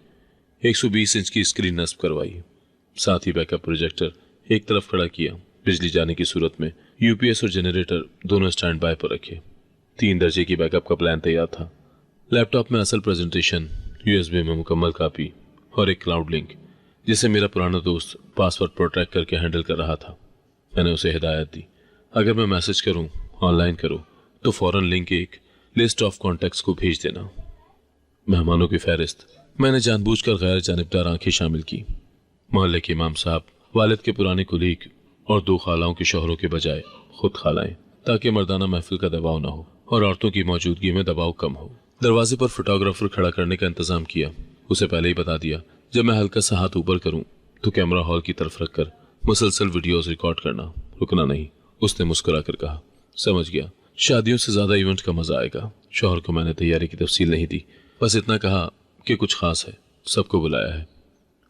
120 इंच की स्क्रीन नस्ब करवाई, साथ ही बैकअप प्रोजेक्टर एक तरफ खड़ा किया। बिजली जाने की सूरत में UPS और जनरेटर दोनों स्टैंड बाय पर रखे। 3 दर्जे की बैकअप का प्लान तैयार था। लैपटॉप में असल प्रेजेंटेशन, USB में मुकम्मल कापी और एक क्लाउड लिंक जिसे मेरा पुराना दोस्त पासवर्ड प्रोटेक्ट करके हैंडल कर रहा था। मैंने उसे हिदायत दी, अगर मैं मैसेज करूं, ऑनलाइन करूं, तो फौरन लिंक एक लिस्ट ऑफ कॉन्टैक्ट्स को भेज देना। मेहमानों की फहरिस्त मैंने जानबूझकर गैर जानिबदार आंखें शामिल की। मोहल्ले के इमाम साहब, वालिद के पुराने कुलीग और 2 खालाओं के शौहरों के बजाय खुद खालाएं, ताकि मर्दाना महफिल का दबाव न हो और औरतों की मौजूदगी में दबाव कम हो। दरवाजे पर फोटोग्राफर खड़ा करने का इंतजाम किया। उसे पहले ही बता दिया, जब मैं हल्का सा हाथ ऊपर करूं तो कैमरा हॉल की तरफ रखकर मुसलसल वीडियोस रिकॉर्ड करना, रुकना नहीं। उसने मुस्कुराकर कहा, समझ गया, शादियों से ज्यादा इवेंट का मजा आएगा। शौहर को मैंने तैयारी की तफसील नहीं दी, बस इतना कहा कि कुछ खास है, सबको बुलाया है।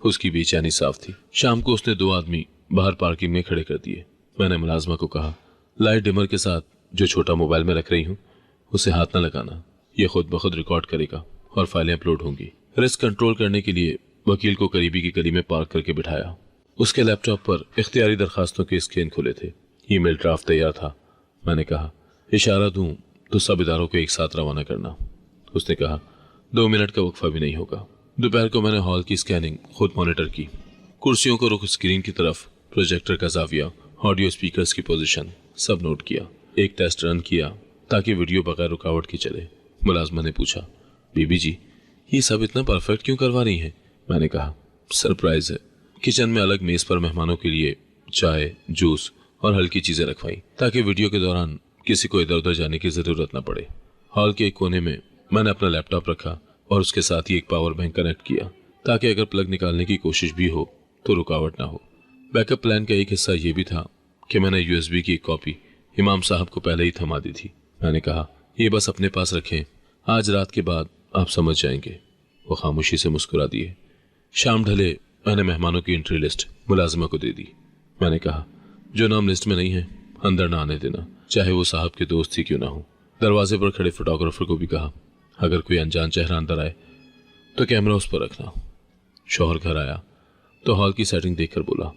उसकी बेचैनी साफ थी। शाम को उसने 2 आदमी बाहर पार्किंग में खड़े कर दिए। मैंने मुलाजमा को कहा, लाइट डिमर के साथ जो छोटा मोबाइल में रख रही हूँ उसे हाथ न लगाना, यह खुद ब खुद रिकॉर्ड करेगा और फाइलें अपलोड होंगी। रिस्क कंट्रोल करने के लिए वकील को करीबी की गली में पार्क करके बिठाया। उसके लैपटॉप पर इख्तियारी दरखास्तों के स्कैन खुले थे। ईमेल ड्राफ्ट तैयार था। मैंने कहा, इशारा दूं तो सब इदारों को एक साथ रवाना करना। उसने कहा, 2 मिनट का वक्फा भी नहीं होगा। दोपहर को मैंने हॉल की स्कैनिंग खुद मॉनिटर की। कुर्सियों को रुख स्क्रीन की तरफ, प्रोजेक्टर का जाविया, ऑडियो स्पीकर्स की पोजीशन सब नोट किया। एक टेस्ट रन किया ताकि वीडियो बगैर रुकावट के चले। मुलाजमा ने पूछा, बीबी जी ये सब इतना परफेक्ट क्यों करवा रही हैं? मैंने कहा, सरप्राइज है। किचन में अलग मेज पर मेहमानों के लिए चाय, जूस और हल्की चीजें रखवाई ताकि वीडियो के दौरान किसी को इधर उधर जाने की जरूरत न पड़े। हॉल के एक कोने में मैंने अपना लैपटॉप रखा और उसके साथ ही एक पावर बैंक कनेक्ट किया ताकि अगर प्लग निकालने की कोशिश भी हो तो रुकावट ना हो। बैकअप प्लान का एक हिस्सा ये भी था कि मैंने यूएसबी की एक कॉपी इमाम साहब को पहले ही थमा दी थी। मैंने कहा, ये बस अपने पास रखें, आज रात के बाद आप समझ जाएंगे। वो खामोशी से मुस्कुरा दिए। शाम ढले मैंने मेहमानों की एंट्री लिस्ट मुलाजिमा को दे दी। मैंने कहा, जो नाम लिस्ट में नहीं है अंदर ना आने देना, चाहे वो साहब के दोस्त ही क्यों ना हो। दरवाजे पर खड़े फोटोग्राफर को भी कहा, अगर कोई अनजान चेहरा अंदर आए तो कैमरा उस पर रखना। शौहर घर आया तो हॉल की सेटिंग देखकर बोला,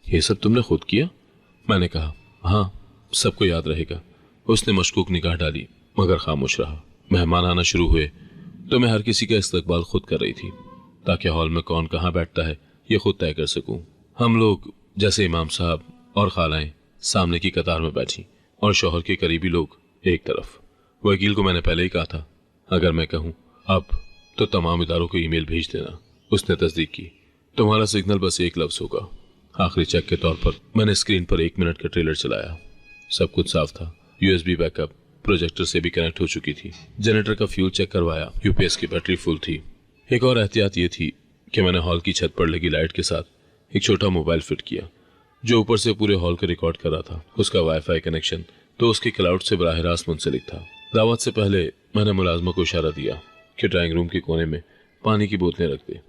ये सब तुमने खुद किया? मैंने कहा, हाँ, सबको याद रहेगा। उसने मशकूक निगाह डाली मगर खामोश रहा। मेहमान आना शुरू हुए तो मैं हर किसी का इस्तकबाल खुद कर रही थी ताकि हॉल में कौन कहाँ बैठता है ये खुद तय कर सकूं। हम लोग जैसे इमाम साहब और खालाएं सामने की कतार में बैठी और शौहर के करीबी लोग एक तरफ। वकील को मैंने पहले ही कहा था, अगर मैं कहूं अब तो तमाम इदारों को ईमेल भेज देना। उसने तस्दीक की, तुम्हारा सिग्नल बस एक लफ्ज होगा। आखिरी चेक के तौर पर मैंने स्क्रीन पर 1 मिनट का ट्रेलर चलाया। सब कुछ साफ था। यूएसबी बैकअप प्रोजेक्टर से भी कनेक्ट हो चुकी थी। जनरेटर का फ्यूल चेक करवाया, यूपीएस की बैटरी फुल थी। एक और एहतियात ये थी कि मैंने हॉल की छत पर लगी लाइट के साथ एक छोटा मोबाइल फिट किया जो ऊपर से पूरे हॉल को रिकॉर्ड कर रहा था। उसका वाईफाई कनेक्शन तो उसके क्लाउड से बराह रास्त मुंसलिक था। दावत से पहले मैंने मुलाजमा को इशारा दिया कि ड्राइंग रूम के कोने में पानी की बोतलें रख दे।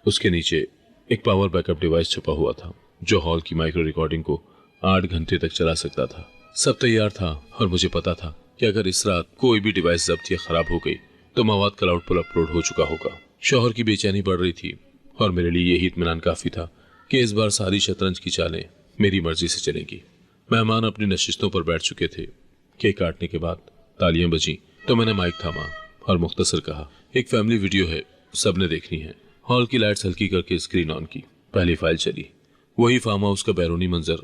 उसके नीचे एक पावर बैकअप डिवाइस छुपा हुआ था जो हॉल की माइक्रो रिकॉर्डिंग को 8 घंटे तक चला सकता था। सब तैयार था और मुझे पता था कि अगर इस रात कोई भी डिवाइस जब्त या खराब हो गई तो मवाद क्लाउड पर अपलोड हो चुका होगा। शौहर की बेचैनी बढ़ रही थी और मेरे लिए यही इत्मीनान काफी था कि इस बार सारी शतरंज की चालें मेरी मर्जी से चलेंगी। मेहमान अपनी नशिस्तों पर बैठ चुके थे। केक काटने के बाद तालियां बजी तो मैंने माइक थामा और मुख्तसर कहा, एक फैमिली वीडियो है, सबने देखनी है। हॉल की लाइट्स हल्की करके स्क्रीन ऑन की। पहली फाइल चली। वही फार्म हाउस का बैरूनी मंजर,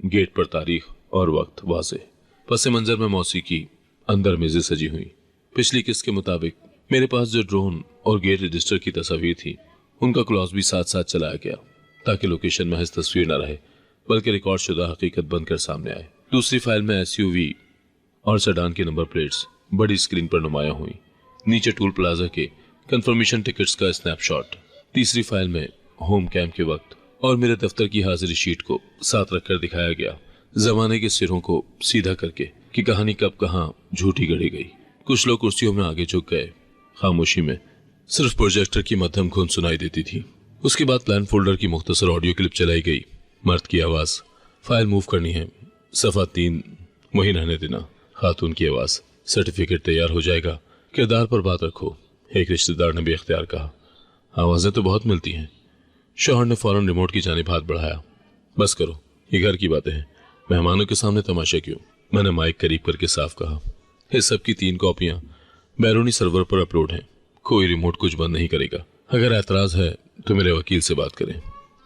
गेट पर तारीख और वक्त वाज़े। पसे मंजर में मौसीकी, अंदर मेजें सजी हुई। पिछली किस्त के मुताबिक मेरे पास जो ड्रोन और गेट रजिस्टर की तस्वीर थी उनका क्लॉज भी साथ साथ चलाया गया ताकि लोकेशन महज तस्वीर न रहे बल्कि रिकॉर्ड शुदा हकीकत बनकर सामने आए। दूसरी फाइल में एसयूवी और सेडान की नंबर प्लेट्स बड़ी स्क्रीन पर नुमाया हुई। नीचे टूल प्लाजा के कंफर्मेशन टिकट्स का स्नैपशॉट। तीसरी फाइल में होम कैंप के वक्त और मेरे दफ्तर की हाजिरी शीट को साथ रखकर दिखाया गया, जमाने के सिरों को सीधा करके कि कहानी कब कहाँ झूठी गढ़ी गई। कुछ लोग कुर्सियों में आगे झुक गए। खामोशी में सिर्फ प्रोजेक्टर की मध्यम धुन सुनाई देती थी। उसके बाद प्लान फोल्डर की मुख्तसर ऑडियो क्लिप चलाई गई। मर्द की आवाज, फाइल मूव करनी है, सफा 3 वहीं रहने देना। खातून की आवाज, सर्टिफिकेट तैयार हो जाएगा, किरदार पर बात रखो। एक रिश्तेदार ने बेख्तियार कहा, आवाजें तो बहुत मिलती हैं। शौहर ने फौरन रिमोट की जानिब हाथ बढ़ाया, बस करो, ये घर की बातें हैं, मेहमानों के सामने तमाशा क्यों। मैंने माइक करीब करके साफ कहा, इस सब की 3 कॉपियां बैरूनी सर्वर पर अपलोड हैं, कोई रिमोट कुछ बंद नहीं करेगा। अगर एतराज है तो मेरे वकील से बात करें,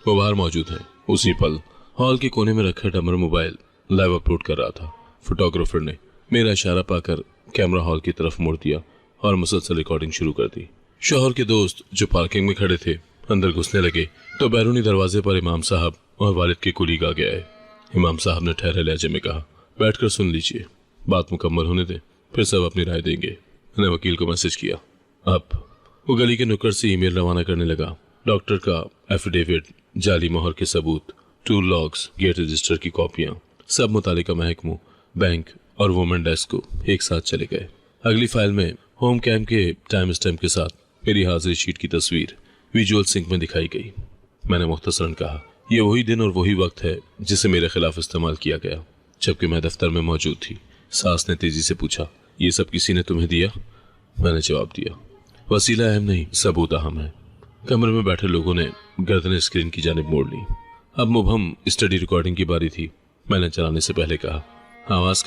वो बाहर मौजूद हैं। उसी पल हॉल के कोने में रखा डमर मोबाइल लाइव अपलोड कर रहा था। फोटोग्राफर ने मेरा इशारा पाकर कैमरा हॉल की तरफ मोड़ दिया और मुसलसल रिकॉर्डिंग शुरू कर दी। शौहर के दोस्त जो पार्किंग में खड़े थे अंदर घुसने लगे तो बैरूनी दरवाजे पर इमाम साहब और वालिद के कुलीग आ गए। इमाम साहब ने ठहरे लहजे में कहा, बैठकर सुन लीजिए, बात मुकम्मल होने दें, फिर सब अपनी राय देंगे। मैंने वकील को मैसेज किया। अब वो गली के नुक्कड़ से ईमेल रवाना करने लगा। डॉक्टर का एफिडेविट, जाली मोहर के सबूत, टूल लॉग्स, गेट रजिस्टर की कॉपियां, सब मुतालिका महकमों, बैंक और वुमेन डेस्क को एक साथ चले गए। अगली फाइल में होम कैंप के टाइम स्टैम्प के साथ मेरी हाजिरी शीट की तस्वीर विजुअल सिंक में दिखाई गई। मैंने मुख्तसरन कहा, यह वही दिन और वही वक्त है जिसे मेरे खिलाफ इस्तेमाल किया गया जबकि मैं दफ्तर में मौजूद थी। सास ने तेजी से पूछा, ये सब किसी ने तुम्हें दिया? मैंने जवाब दिया, वसीला अहम नहीं, सबूत अहम है। कमरे में बैठे लोगों ने गर्दनें स्क्रीन की जानिब मोड़ ली। अब मुबहम स्टडी रिकॉर्डिंग की बारी थी। मैंने चलाने से पहले कहा, आवाज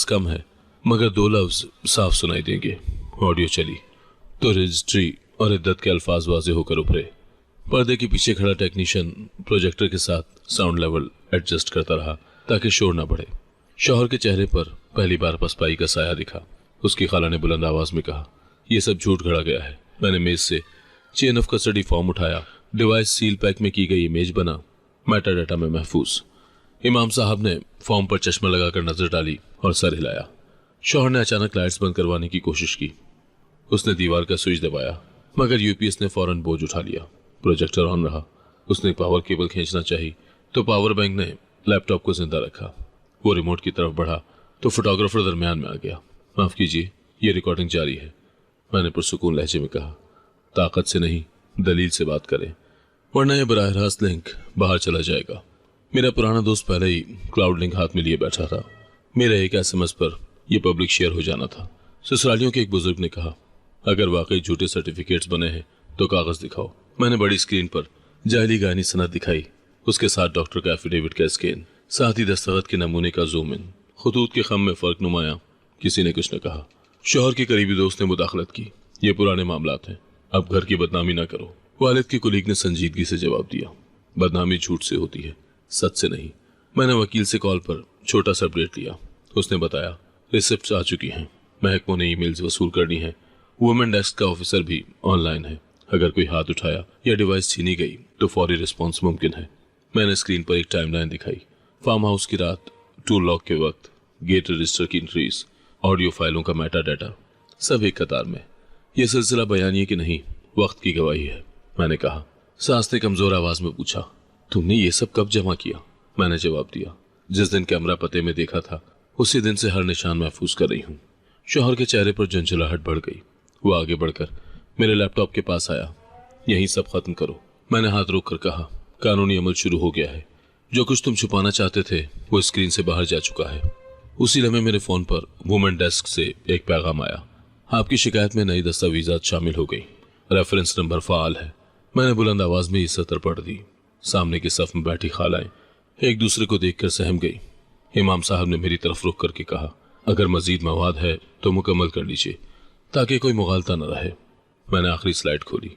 कम है, मगर 2 लफ्ज साफ सुनाई देंगे। ऑडियो चली तो रजिस्ट्री और इद्दत के अल्फाज वाजे होकर उभरे। पर्दे के पीछे खड़ा टेक्नीशियन प्रोजेक्टर के साथ साउंड लेवल एडजस्ट करता रहा ताकि शोर न बढ़े। शौहर के चेहरे पर पहली बार पसपाई का साया दिखा। उसकी खाला ने बुलंद आवाज में कहा, यह सब झूठ गढ़ा गया है। मैंने मेज से चेन ऑफ कस्टडी फॉर्म उठाया। डिवाइस सील पैक में की गई इमेज बना, मेटा डाटा में महफूज। इमाम साहब ने फॉर्म पर चश्मा लगाकर नजर डाली और सर हिलाया। शौहर ने अचानक लाइट्स बंद करवाने की कोशिश की। उसने दीवार का स्विच दबाया, मगर यूपीएस ने फौरन बोझ उठा लिया। प्रोजेक्टर ऑन रहा। उसने पावर केबल खींचना चाहिए तो पावर बैंक ने लैपटॉप को जिंदा रखा। वो रिमोट की तरफ बढ़ा तो फोटोग्राफर दरमियान में आ गया। माफ कीजिए, ये रिकॉर्डिंग जारी है, मैंने पुरसुकून लहजे में कहा। ताकत से नहीं, दलील से बात करें, वरना यह बराह रास्त लिंक बाहर चला जाएगा। मेरा पुराना दोस्त पहले ही क्लाउड लिंक हाथ में लिए बैठा था। मेरे एक एसएमएस पर यह पब्लिक शेयर हो जाना था। ससुरालियों के एक बुजुर्ग ने कहा, अगर वाकई झूठे सर्टिफिकेट्स बने हैं तो कागज दिखाओ। मैंने बड़ी स्क्रीन पर जाली गायनी सनद दिखाई, उसके साथ डॉक्टर का एफिडेविट का स्कैन, साथ ही दस्तखत के नमूने का जूम इन। खतूत के खम में फर्क नुमाया। किसी ने कुछ न कहा। शौहर के करीबी दोस्त ने मुदाखलत की, ये पुराने मामलात हैं, अब घर की बदनामी ना करो। वालिद के कुलीग ने संजीदगी से जवाब दिया, बदनामी झूठ से होती है, सच से नहीं। मैंने वकील से कॉल पर छोटा सा अपडेट लिया। उसने बताया, रिसिप्ट आ चुकी हैं, महकमों ने ईमेल्स वसूल करनी है। वुमेन डेस्क का ऑफिसर भी ऑनलाइन है। अगर कोई हाथ उठाया या डिवाइस छीनी गई तो फौरी रिस्पॉन्स मुमकिन है। मैंने स्क्रीन पर एक टाइमलाइन दिखाई। फार्म हाउस की रात, टूर लॉक के वक्त, गेट रजिस्टर की एंट्रीज, ऑडियो फाइलों का मेटा डाटा, सब एक कतार में। यह सिलसिला बयानिए की नहीं, वक्त की गवाही है, मैंने कहा। सास ने कमजोर आवाज में पूछा, तुमने ये सब कब जमा किया? मैंने जवाब दिया, जिस दिन कैमरा पते में देखा था उसी दिन से हर निशान महफूज कर रही हूँ। शौहर के चेहरे पर झंझलाहट बढ़ गई। वो आगे बढ़कर मेरे लैपटॉप के पास आया। यही सब खत्म करो, मैंने हाथ रोक कर कहा। कानूनी अमल शुरू हो गया है। जो कुछ तुम छुपाना चाहते थे वो स्क्रीन से बाहर जा चुका है। उसी लम्हे मेरे फोन पर वुमेन डेस्क से एक पैगाम आया, आपकी शिकायत में नई दस्तावेजात शामिल हो गई, रेफरेंस नंबर फाल है। मैंने बुलंद आवाज में ये सतर पढ़ दी। सामने के सफ में बैठी खालाएं एक दूसरे को देखकर सहम गई। इमाम साहब ने मेरी तरफ रुख करके कहा, अगर मजीद मवाद है तो मुकम्मल कर लीजिए ताकि कोई मुगालता न रहे। मैंने आखिरी स्लाइड खोली।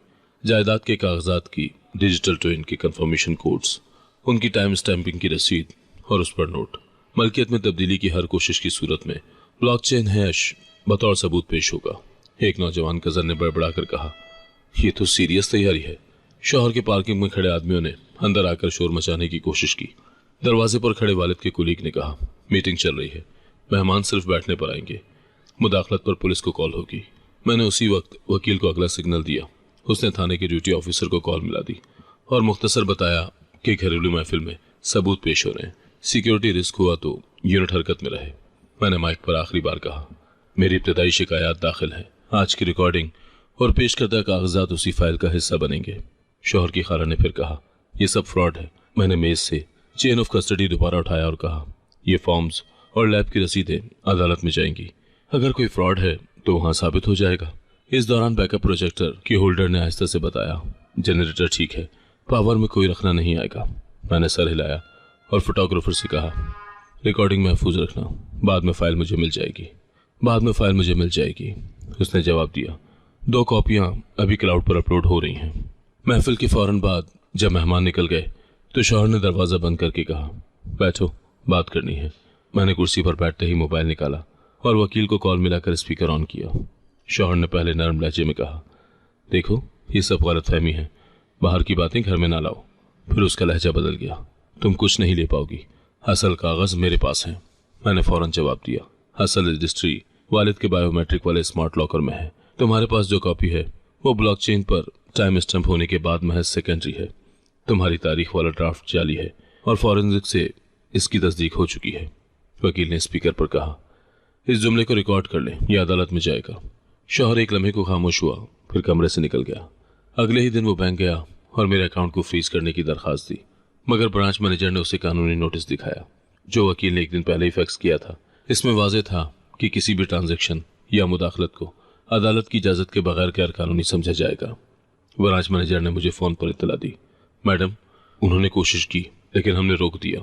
जायदाद के कागजात की डिजिटल ट्विन के कंफर्मेशन कोड्स, उनकी टाइम स्टैंपिंग की रसीद और उस पर नोट। मलकियत में तब्दीली की हर कोशिश की सूरत में ब्लॉकचेन हैश बतौर सबूत पेश होगा। एक नौजवान कजन ने बड़बड़ा कर कहा, यह तो सीरियस तैयारी है। शौहर के पार्किंग में खड़े आदमियों ने अंदर आकर शोर मचाने की कोशिश की। दरवाजे पर खड़े वालिद के कुलीग ने कहा, मीटिंग चल रही है, मेहमान सिर्फ बैठने पर आएंगे, मुदाखलत पर पुलिस को कॉल होगी। मैंने उसी वक्त वकील को अगला सिग्नल दिया। उसने थाने के ड्यूटी ऑफिसर को कॉल मिला दी और मुख्तसर बताया कि घरेलू महफिल में सबूत पेश हो रहे हैं, सिक्योरिटी रिस्क हुआ तो यूनिट हरकत में रहे। मैंने माइक पर आखिरी बार कहा, मेरी इब्तदाई शिकायत दाखिल है। आज की रिकॉर्डिंग और पेश करदा कागजात उसी फाइल का हिस्सा बनेंगे। शौहर की खाला ने फिर कहा, यह सब फ्रॉड है। मैंने मेज से चेन ऑफ कस्टडी दोबारा उठाया और कहा, यह फॉर्म्स और लैब की रसीदें अदालत में जाएंगी। अगर कोई फ्रॉड है तो वहां साबित हो जाएगा। इस दौरान बैकअप प्रोजेक्टर की होल्डर ने आहिस्ता से बताया, जनरेटर ठीक है, पावर में कोई रखना नहीं आएगा। मैंने सर हिलाया और फोटोग्राफर से कहा, रिकॉर्डिंग महफूज रखना, बाद में फाइल मुझे मिल जाएगी। उसने जवाब दिया, 2 कॉपियां अभी क्लाउड पर अपलोड हो रही हैं। महफिल के फौरन बाद जब मेहमान निकल गए तो शौहर ने दरवाजा बंद करके कहा, बैठो, बात करनी है। मैंने कुर्सी पर बैठते ही मोबाइल निकाला और वकील को कॉल मिलाकर स्पीकर ऑन किया। शौहर ने पहले नरम लहजे में कहा, देखो ये सब गलतफहमी है, बाहर की बातें घर में ना लाओ। फिर उसका लहजा बदल गया, तुम कुछ नहीं ले पाओगी, असल कागज मेरे पास हैं। मैंने फौरन जवाब दिया, असल रजिस्ट्री वालिद के बायोमेट्रिक वाले स्मार्ट लॉकर में है। तुम्हारे पास जो कॉपी है वो ब्लॉकचेन पर टाइम स्टैंप होने के बाद महज सेकेंडरी है। तुम्हारी तारीख वाला ड्राफ्ट जाली है और फॉरेंसिक से इसकी तस्दीक हो चुकी है। वकील ने स्पीकर पर कहा, इस जुमले को रिकॉर्ड कर लें, यह अदालत में जाएगा। शौहर एक लम्हे को खामोश हुआ, फिर कमरे से निकल गया। अगले ही दिन वो बैंक गया और मेरे अकाउंट को फ्रीज करने की दरखास्त दी, मगर ब्रांच मैनेजर ने उसे कानूनी नोटिस दिखाया जो वकील ने एक दिन पहले ही फैक्स किया था। इसमें वाज़ेह था कि किसी भी ट्रांजैक्शन या मुदाखलत को अदालत की इजाज़त के बगैर गैर कानूनी समझा जाएगा। ब्रांच मैनेजर ने मुझे फ़ोन पर इत्तला दी। मैडम, उन्होंने कोशिश की लेकिन हमने रोक दिया।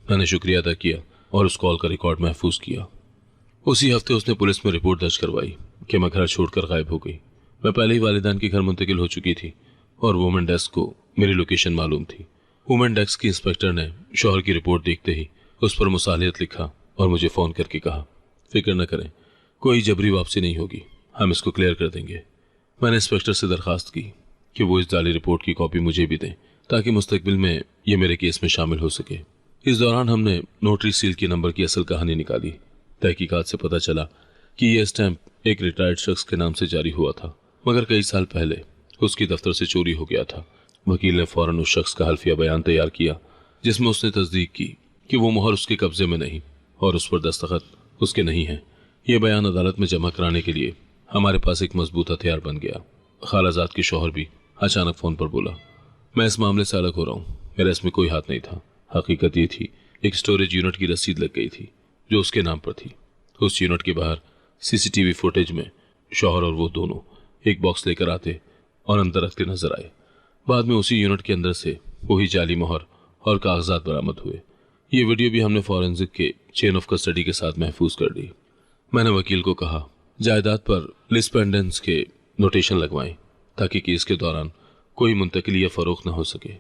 मैंने शुक्रिया अदा किया और उस कॉल का रिकॉर्ड महफूज किया। उसी हफ्ते उसने पुलिस में रिपोर्ट दर्ज करवाई कि मैं घर छोड़कर गायब हो गई। मैं पहले ही वालिदान के घर मुंतकिल हो चुकी थी और वुमेन डेस्क को मेरी लोकेशन मालूम थी। वुमेन डेस्क की इंस्पेक्टर ने शौहर की रिपोर्ट देखते ही उस पर मुसालियत लिखा और मुझे फ़ोन करके कहा, फिक्र न करें, कोई जबरी वापसी नहीं होगी, हम इसको क्लियर कर देंगे। मैंने इंस्पेक्टर से दरख्वास्त की कि वो इस जाली रिपोर्ट की कॉपी मुझे भी दें ताकि मुस्तकबिल में ये मेरे केस में शामिल हो सके। इस दौरान हमने नोटरी सील के नंबर की असल कहानी निकाली। तहकीकात से पता चला कि यह स्टैंप एक रिटायर्ड शख्स के नाम से जारी हुआ था, मगर कई साल पहले उसकी दफ्तर से चोरी हो गया था। वकील ने फौरन उस शख्स का हल्फिया बयान तैयार किया जिसमें उसने तस्दीक की कि वो मोहर उसके कब्जे में नहीं और उस पर दस्तखत उसके नहीं है। ये बयान अदालत में जमा कराने के लिए हमारे पास एक मजबूत हथियार बन गया। खालाजाद के शौहर भी अचानक फ़ोन पर बोला, मैं इस मामले से अलग हो रहा हूँ, मेरा इसमें कोई हाथ नहीं था। हकीकत ये थी, एक स्टोरेज यूनिट की रसीद लग गई थी जो उसके नाम पर थी। उस यूनिट के बाहर सीसीटीवी फुटेज में शौहर और वो दोनों एक बॉक्स लेकर आते और अंदर रखते नजर आए। बाद में उसी यूनिट के अंदर से वही जाली मोहर और कागजात बरामद हुए। ये वीडियो भी हमने फॉरेंसिक के चेन ऑफ कस्टडी के साथ महफूज कर ली। मैंने वकील को कहा, जायदाद पर लिस्ट पेंडेंस के नोटेशन लगवाएं ताकि केस के दौरान कोई मुंतकिली या फरोख्त न हो सके।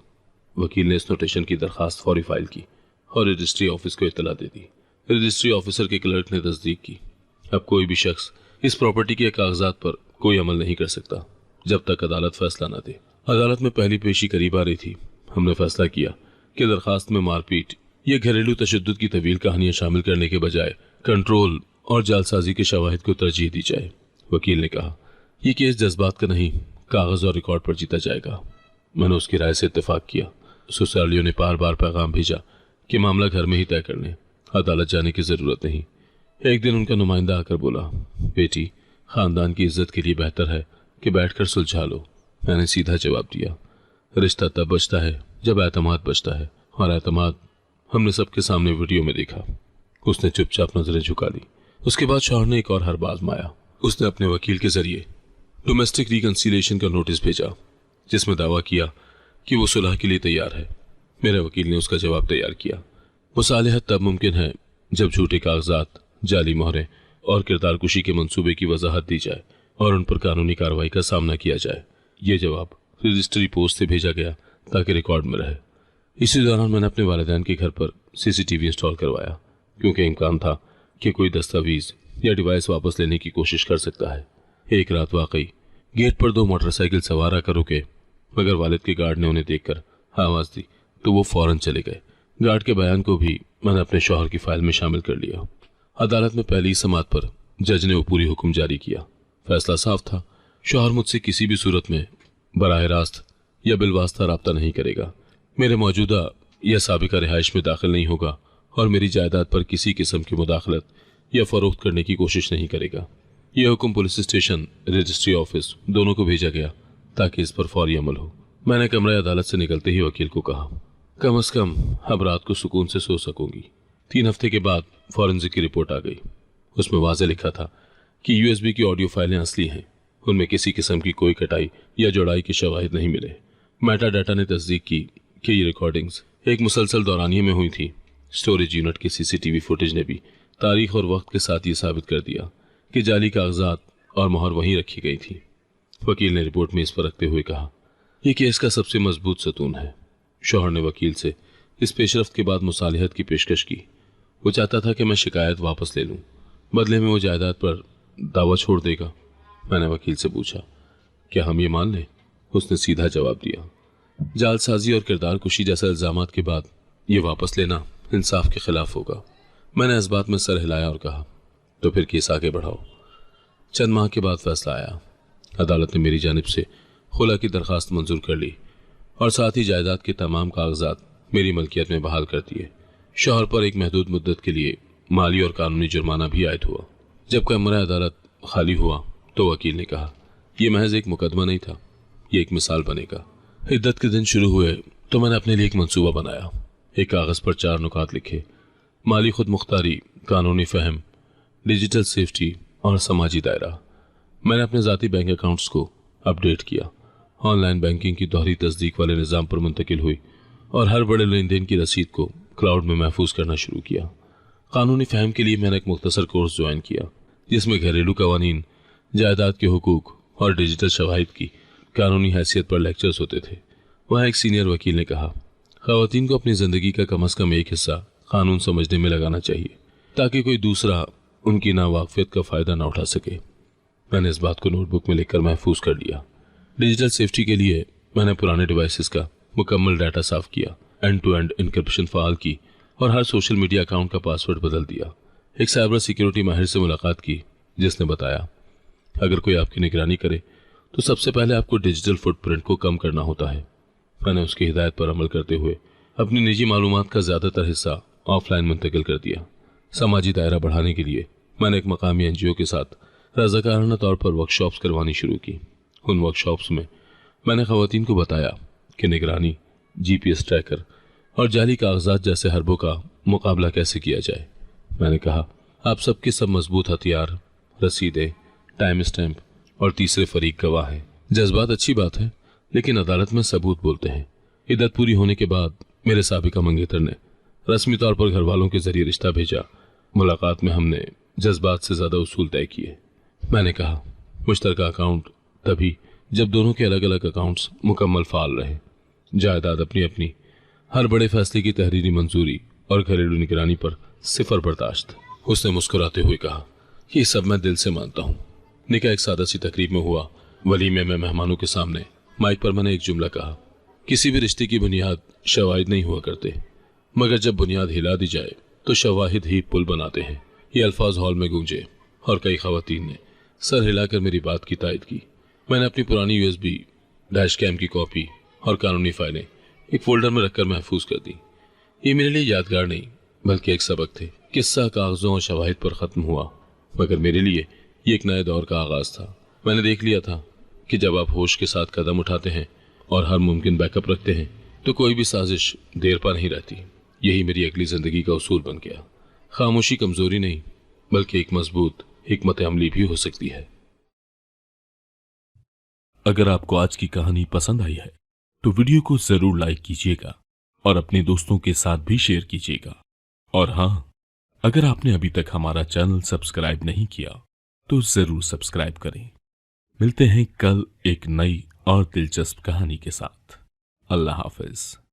वकील ने इस नोटेशन की दरखास्त फौरी फाइल की और रजिस्ट्री ऑफिस को इत्तला दे दी। रजिस्ट्री ऑफिसर के क्लर्क ने तस्दीक की। अब कोई भी शख्स इस प्रॉपर्टी के कागजात पर कोई अमल नहीं कर सकता जब तक अदालत फैसला न दे। अदालत में पहली पेशी करीब आ रही थी। हमने फैसला किया कि दरखास्त में मारपीट या घरेलू तशद्दुद की तवील कहानियां शामिल करने के बजाय कंट्रोल और जालसाजी के शवाहिद को तरजीह दी जाए। वकील ने कहा, यह केस जज्बात का नहीं, कागज और रिकॉर्ड पर जीता जाएगा। मैंने उसकी राय से इत्तेफाक किया। ससुरालियों ने बार बार पैगाम भेजा कि मामला घर में ही तय कर लें, अदालत जाने की जरूरत नहीं। एक दिन उनका नुमाइंदा आकर बोला, बेटी, खानदान की इज्जत के लिए बेहतर है कि बैठकर सुलझा लो। मैंने सीधा जवाब दिया, रिश्ता तब बचता है जब एतमाद बचता है, और एतमाद हमने सबके सामने वीडियो में देखा। उसने चुपचाप नजरें झुका ली। उसके बाद शौहर ने एक और हरबा आजमाया। उसने अपने वकील के जरिए डोमेस्टिक रिकंसिलिएशन का नोटिस भेजा जिसमें दावा किया कि वो सुलह के लिए तैयार है। मेरे वकील ने उसका जवाब तैयार किया। मुसालहत तब मुमकिन है जब झूठे कागजात, जाली मोहरें और किरदार कुशी के मंसूबे की वजाहत दी जाए और उन पर कानूनी कार्रवाई का सामना किया जाए। ये जवाब रजिस्ट्री पोस्ट से भेजा गया ताकि रिकॉर्ड में रहे। इसी दौरान मैंने अपने वालिदैन के घर पर सीसीटीवी इंस्टॉल करवाया क्योंकि इम्कान था कि कोई दस्तावेज या डिवाइस वापस लेने की कोशिश कर सकता है। एक रात वाकई गेट पर 2 मोटरसाइकिल सवार आकर रुके, मगर वालिद के गार्ड ने उन्हें देखकर आवाज़ दी तो वो फौरन चले गए। गार्ड के बयान को भी मैंने अपने शौहर की फाइल में शामिल कर लिया। अदालत में पहली समाअत पर जज ने वो पूरी हुक्म जारी किया। फैसला साफ था, शौहर मुझसे किसी भी सूरत में बराह रास्त या बिलवास्ता रब्ता नहीं करेगा, मेरे मौजूदा या साबिका रिहाइश में दाखिल नहीं होगा और मेरी जायदाद पर किसी किस्म की मुदाखलत या फरोख्त करने की कोशिश नहीं करेगा। यह हुक्म पुलिस स्टेशन, रजिस्ट्री ऑफिस दोनों को भेजा गया ताकि इस पर फौरी अमल हो। मैंने कमरे अदालत से निकलते ही वकील को कहा, कम अज कम अब रात को सुकून से सो सकूंगी। 3 हफ्ते के बाद फॉरेंसिक की रिपोर्ट आ गई। उसमें वाज़ेह लिखा था कि यूएसबी की ऑडियो फाइलें असली हैं, उनमें किसी किस्म की कोई कटाई या जोड़ाई के शवाहिद नहीं मिले। मेटा डाटा ने तस्दीक की कि ये रिकॉर्डिंग्स एक मुसलसल दौरानिये में हुई थी। स्टोरेज यूनिट की सीसीटीवी फुटेज ने भी तारीख और वक्त के साथ ये साबित कर दिया कि जाली कागजात और मोहर वहीं रखी गई थी। वकील ने रिपोर्ट में इस पर रखते हुए कहा, यह केस का सबसे मजबूत सतून है। शौहर ने वकील से इस पेशरफ्त के बाद मुसालिहत की पेशकश की। वो चाहता था कि मैं शिकायत वापस ले लूं, बदले में वो जायदाद पर दावा छोड़ देगा। मैंने वकील से पूछा, क्या हम ये मान लें? उसने सीधा जवाब दिया, जालसाजी और किरदार कुशी जैसे इल्जामात के बाद ये वापस लेना इंसाफ के खिलाफ होगा। मैंने इस बात में सर हिलाया और कहा, तो फिर केस आगे बढ़ाओ। चंद माह के बाद फैसला आया। अदालत ने मेरी जानिब से खुला की दरखास्त मंजूर कर ली और साथ ही जायदाद के तमाम कागजात मेरी मलकियत में बहाल कर दिए। शौहर पर एक महदूद मुद्दत के लिए माली और कानूनी जुर्माना भी आयद हुआ। जब कमरा अदालत खाली हुआ तो वकील ने कहा, यह महज एक मुकदमा नहीं था, ये एक मिसाल बनेगा। इद्दत के दिन शुरू हुए तो मैंने अपने लिए एक मंसूबा बनाया। एक कागज पर 4 नुकात लिखे, माली खुद मुख्तारी, कानूनी फहम, डिजिटल सेफ्टी और समाजी दायरा। मैंने अपने ज़ाती बैंक अकाउंट्स को अपडेट किया, ऑनलाइन बैंकिंग की दोहरी तस्दीक वाले निज़ाम पर मुंतकिल हुई और हर बड़े लेन देन की रसीद को क्लाउड में महफूज करना शुरू किया। कानूनी फहम के लिए मैंने एक मुख्तसर कोर्स ज्वाइन किया जिसमें घरेलू कवानीन, जायदाद के हुकूक और डिजिटल शवाहिद की कानूनी हैसियत पर लेक्चर्स होते थे। वहाँ एक सीनियर वकील ने कहा, ख़वातीन को अपनी ज़िंदगी का कम अज़ कम एक हिस्सा कानून समझने में लगाना चाहिए ताकि कोई दूसरा उनकी नावाकफियत का फ़ायदा ना उठा सके। मैंने इस बात को नोटबुक में लिखकर महफूज कर लिया। डिजिटल सेफ्टी के लिए मैंने पुराने डिवाइसेस का मुकम्मल डाटा साफ किया, एंड टू एंड इनक्रिप्शन फ़ाल की और हर सोशल मीडिया अकाउंट का पासवर्ड बदल दिया। एक साइबर सिक्योरिटी माहिर से मुलाकात की जिसने बताया, अगर कोई आपकी निगरानी करे तो सबसे पहले आपको डिजिटल फुटप्रिंट को कम करना होता है। मैंने उसकी हिदायत पर अमल करते हुए अपनी निजी मालूमात का ज़्यादातर हिस्सा ऑफलाइन मुंतकिल कर दिया। समाजी दायरा बढ़ाने के लिए मैंने एक मकामी एनजीओ के साथ रज़ाकाराना तौर पर वर्कशॉप्स करवानी शुरू की। उन वर्कशॉप्स में मैंने ख़वातीन को बताया कि निगरानी, GPS ट्रैकर और जाली कागजात जैसे हरबों का मुकाबला कैसे किया जाए। मैंने कहा, आप सबके सब मजबूत हथियार, रसीदें, टाइम स्टैंप और तीसरे फरीक गवाह हैं। जज्बात अच्छी बात है, लेकिन अदालत में सबूत बोलते हैं। इद्दत पूरी होने के बाद मेरे साबिका मंगेतर ने रस्मी तौर पर घर वालों के जरिए रिश्ता भेजा। मुलाकात में हमने जज्बात से ज़्यादा उसूल तय किए। मैंने कहा, मुश्तरका अकाउंट तभी जब दोनों के अलग अलग अकाउंट्स मुकम्मल फाल रहे, जायदाद अपनी अपनी, हर बड़े फैसले की तहरीरी मंजूरी और घरेलू निगरानी पर सिफर बर्दाश्त। उसने मुस्कुराते हुए कहा, ये सब मैं दिल से मानता हूँ। निकाह एक सादा सी तकरीब में हुआ। वलीमे में मेहमानों के सामने माइक पर मैंने एक जुमला कहा, किसी भी रिश्ते की बुनियाद शवाहिद नहीं हुआ करते, मगर जब बुनियाद हिला दी जाए तो शवाहिद ही पुल बनाते हैं। ये अल्फाज हॉल में गूंजे और कई ख़वातीन ने सर हिलाकर मेरी बात की तायद की। मैंने अपनी पुरानी USB डैश कैम की कॉपी और कानूनी फाइलें एक फोल्डर में रखकर महफूज कर दी। ये मेरे लिए यादगार नहीं बल्कि एक सबक थे। किस्सा कागजों और शवाहिद पर ख़त्म हुआ, मगर मेरे लिए ये एक नए दौर का आगाज़ था। मैंने देख लिया था कि जब आप होश के साथ कदम उठाते हैं और हर मुमकिन बैकअप रखते हैं तो कोई भी साजिश देर पा नहीं रहती। यही मेरी अगली ज़िंदगी का उसूल बन गया। खामोशी कमज़ोरी नहीं बल्कि एक मजबूत हिकमत अमली भी हो सकती है।
अगर आपको आज की कहानी पसंद आई है तो वीडियो को जरूर लाइक कीजिएगा और अपने दोस्तों के साथ भी शेयर कीजिएगा। और हाँ, अगर आपने अभी तक हमारा चैनल सब्सक्राइब नहीं किया तो जरूर सब्सक्राइब करें। मिलते हैं कल एक नई और दिलचस्प कहानी के साथ। अल्लाह हाफिज।